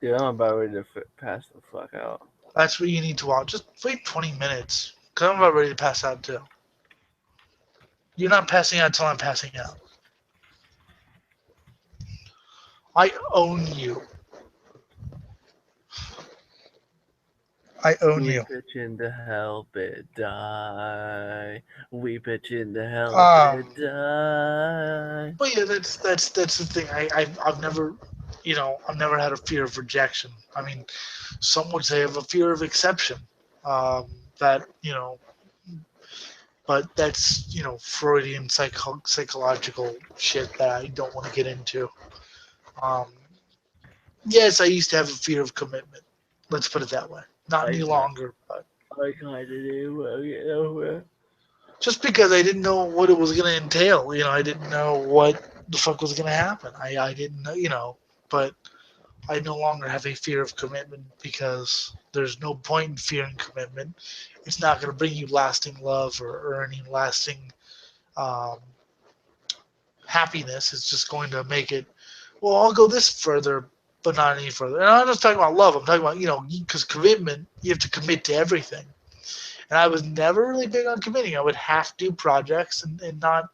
Dude, I'm about ready to pass the fuck out. That's what you need to watch. Just wait 20 minutes, cause I'm about ready to pass out too. You're not passing out until I'm passing out. I own you. I own We you. pitch in to help it die. We pitch in to help it Um, die. but yeah, that's the thing. I've never, I've never had a fear of rejection. I mean, some would say I have a fear of exception. That but that's Freudian psychological shit that I don't want to get into. Um, yes, I used to have a fear of commitment. Let's put it that way. Not I any got, longer, but I kinda do. You know, just because I didn't know what it was going to entail. I didn't know what the fuck was going to happen. I didn't know, but I no longer have a fear of commitment because there's no point in fearing commitment. It's not going to bring you lasting love or any lasting um, happiness. It's just going to make it, well, I'll go this further, but not any further. And I'm not just talking about love. I'm talking about, because commitment, you have to commit to everything. And I was never really big on committing. I would half do projects and not,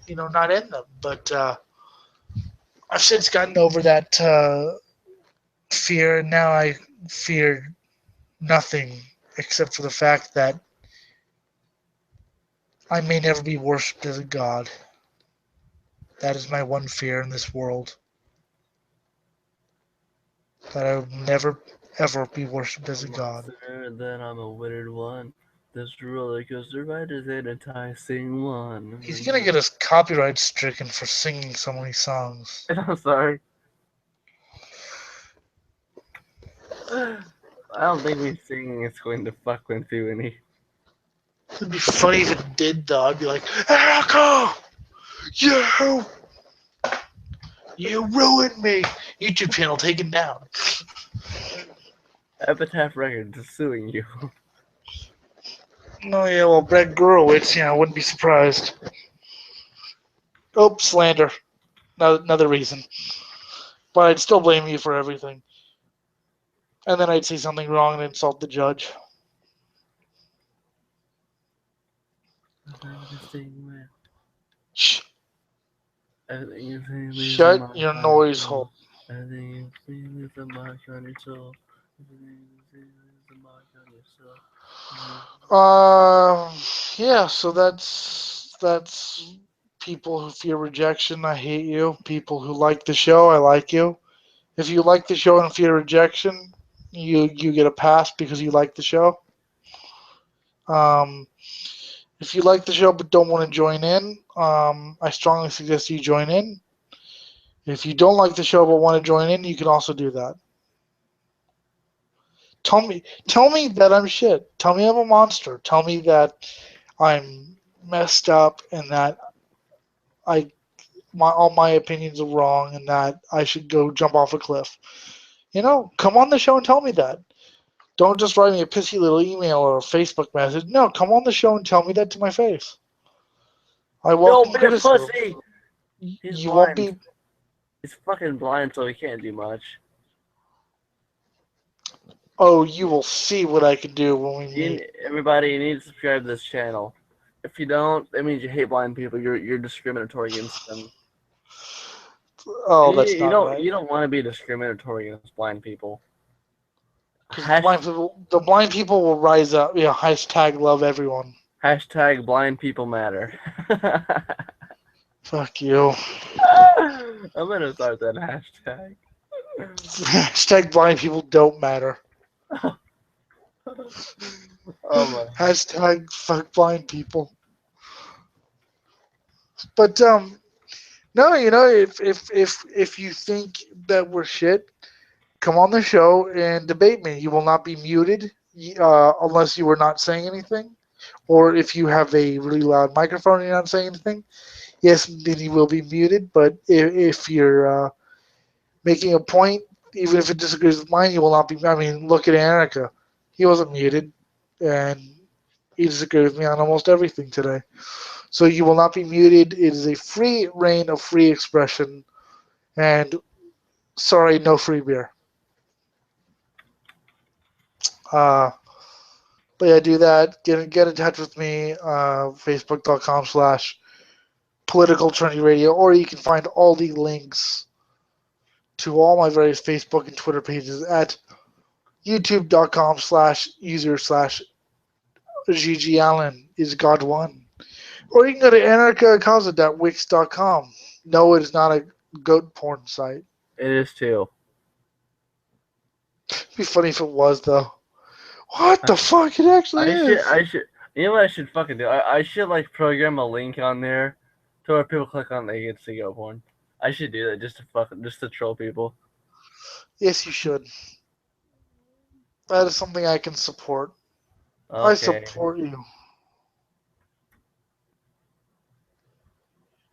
not end them. But I've since gotten over that fear, and now I fear nothing except for the fact that I may never be worshipped as a god. That is my one fear in this world. That I will never, ever be worshipped as a I'm god. monster, then I'm a withered one. This roller coaster ride is an enticing He's gonna one. get us copyright stricken for singing so many songs. I'm sorry. I don't think me singing is going to fuck with you any. It'd be funny if it did, though. I'd be like, Erica, you, you ruined me. YouTube channel taken down. Epitaph Records is suing you. No, yeah, well, Brett Gurewitz, I wouldn't be surprised. Oh, slander. Another reason. But I'd still blame you for everything. And then I'd say something wrong and insult the judge. Shh. Everything you say leaves a Shut mark your on your noise hole. soul. Everything you say leaves a mark on your soul. Everything you say leaves a mark on your soul. Um, yeah, so that's people who fear rejection. I hate you. People who like the show, I like you. If you like the show and fear rejection, you get a pass because you like the show. Um, if you like the show but don't want to join in, I strongly suggest you join in. If you don't like the show but want to join in, you can also do that. Tell me that I'm shit. Tell me I'm a monster. Tell me that I'm messed up and that I all my opinions are wrong and that I should go jump off a cliff. Come on the show and tell me that. Don't just write me a pissy little email or a Facebook message. No, come on the show and tell me that to my face. I welcome Don't be a criticism. pussy! He's You won't blind. be. He's fucking blind, so he can't do much. Oh, you will see what I can do when we meet. Everybody, you need to subscribe to this channel. If you don't, that means you hate blind people. You're discriminatory against them. Oh, You, that's you not don't right. you don't want to be discriminatory against blind people. Because the blind people will rise up. Hashtag love everyone. Hashtag blind people matter. Fuck you. I'm gonna start that hashtag. Hashtag blind people don't matter. Oh my. Hashtag fuck blind people. But no, if you think that we're shit, come on the show and debate me. You will not be muted unless you were not saying anything, or if you have a really loud microphone and you're not saying anything. Yes, then you will be muted. But if you're making a point, even if it disagrees with mine, you will not be. I mean, look at Anarcha. He wasn't muted, and he disagreed with me on almost everything today. So you will not be muted. It is a free reign of free expression. And sorry, no free beer. Uh, but yeah, do that. Get in touch with me. Facebook.com/political trendy radio, or you can find all the links to all my various Facebook and Twitter pages at youtube.com/user/GG Allen is God one. Or you can go to anarchacausa.wix.com. No, it is not a goat porn site. It is too. It'd be funny if it was, though. What the fuck? It actually I should. is. I should. You know what I should fucking do? I should like program a link on there to where people click on it, they get to see go porn. I should do that just to troll people. Yes, you should. That is something I can support. I Okay. support you.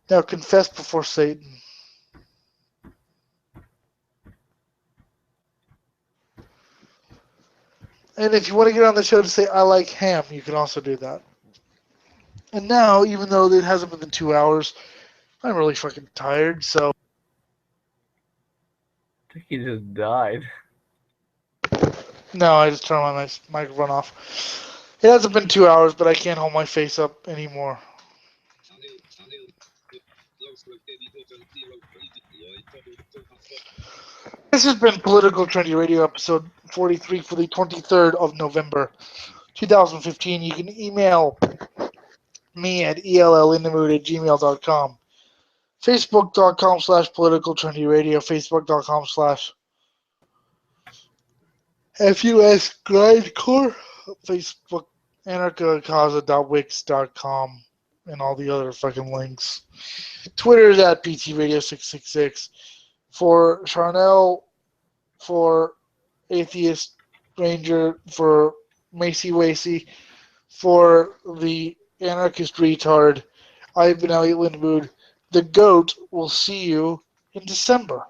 Now confess before Satan. And if you want to get on the show to say I like ham, you can also do that. And now, even though it hasn't been 2 hours, I'm really fucking tired, so I think he just died. no, I just turned my microphone off. It hasn't been 2 hours, but I can't hold my face up anymore. This has been Political Trendy Radio episode 43 for the 23rd of November, 2015. You can email me at elllinthemood@gmail.com. Facebook.com/political trendy radio. Facebook.com/FUS grindcore. Facebook anarchacausa.wix.com and all the other fucking links. Twitter is at PTRadio666. For Charnel, for Atheist Ranger, for Macy Wacy, for the Anarchist Retard, I've been Elliot Lindwood. The GOAT will see you in December.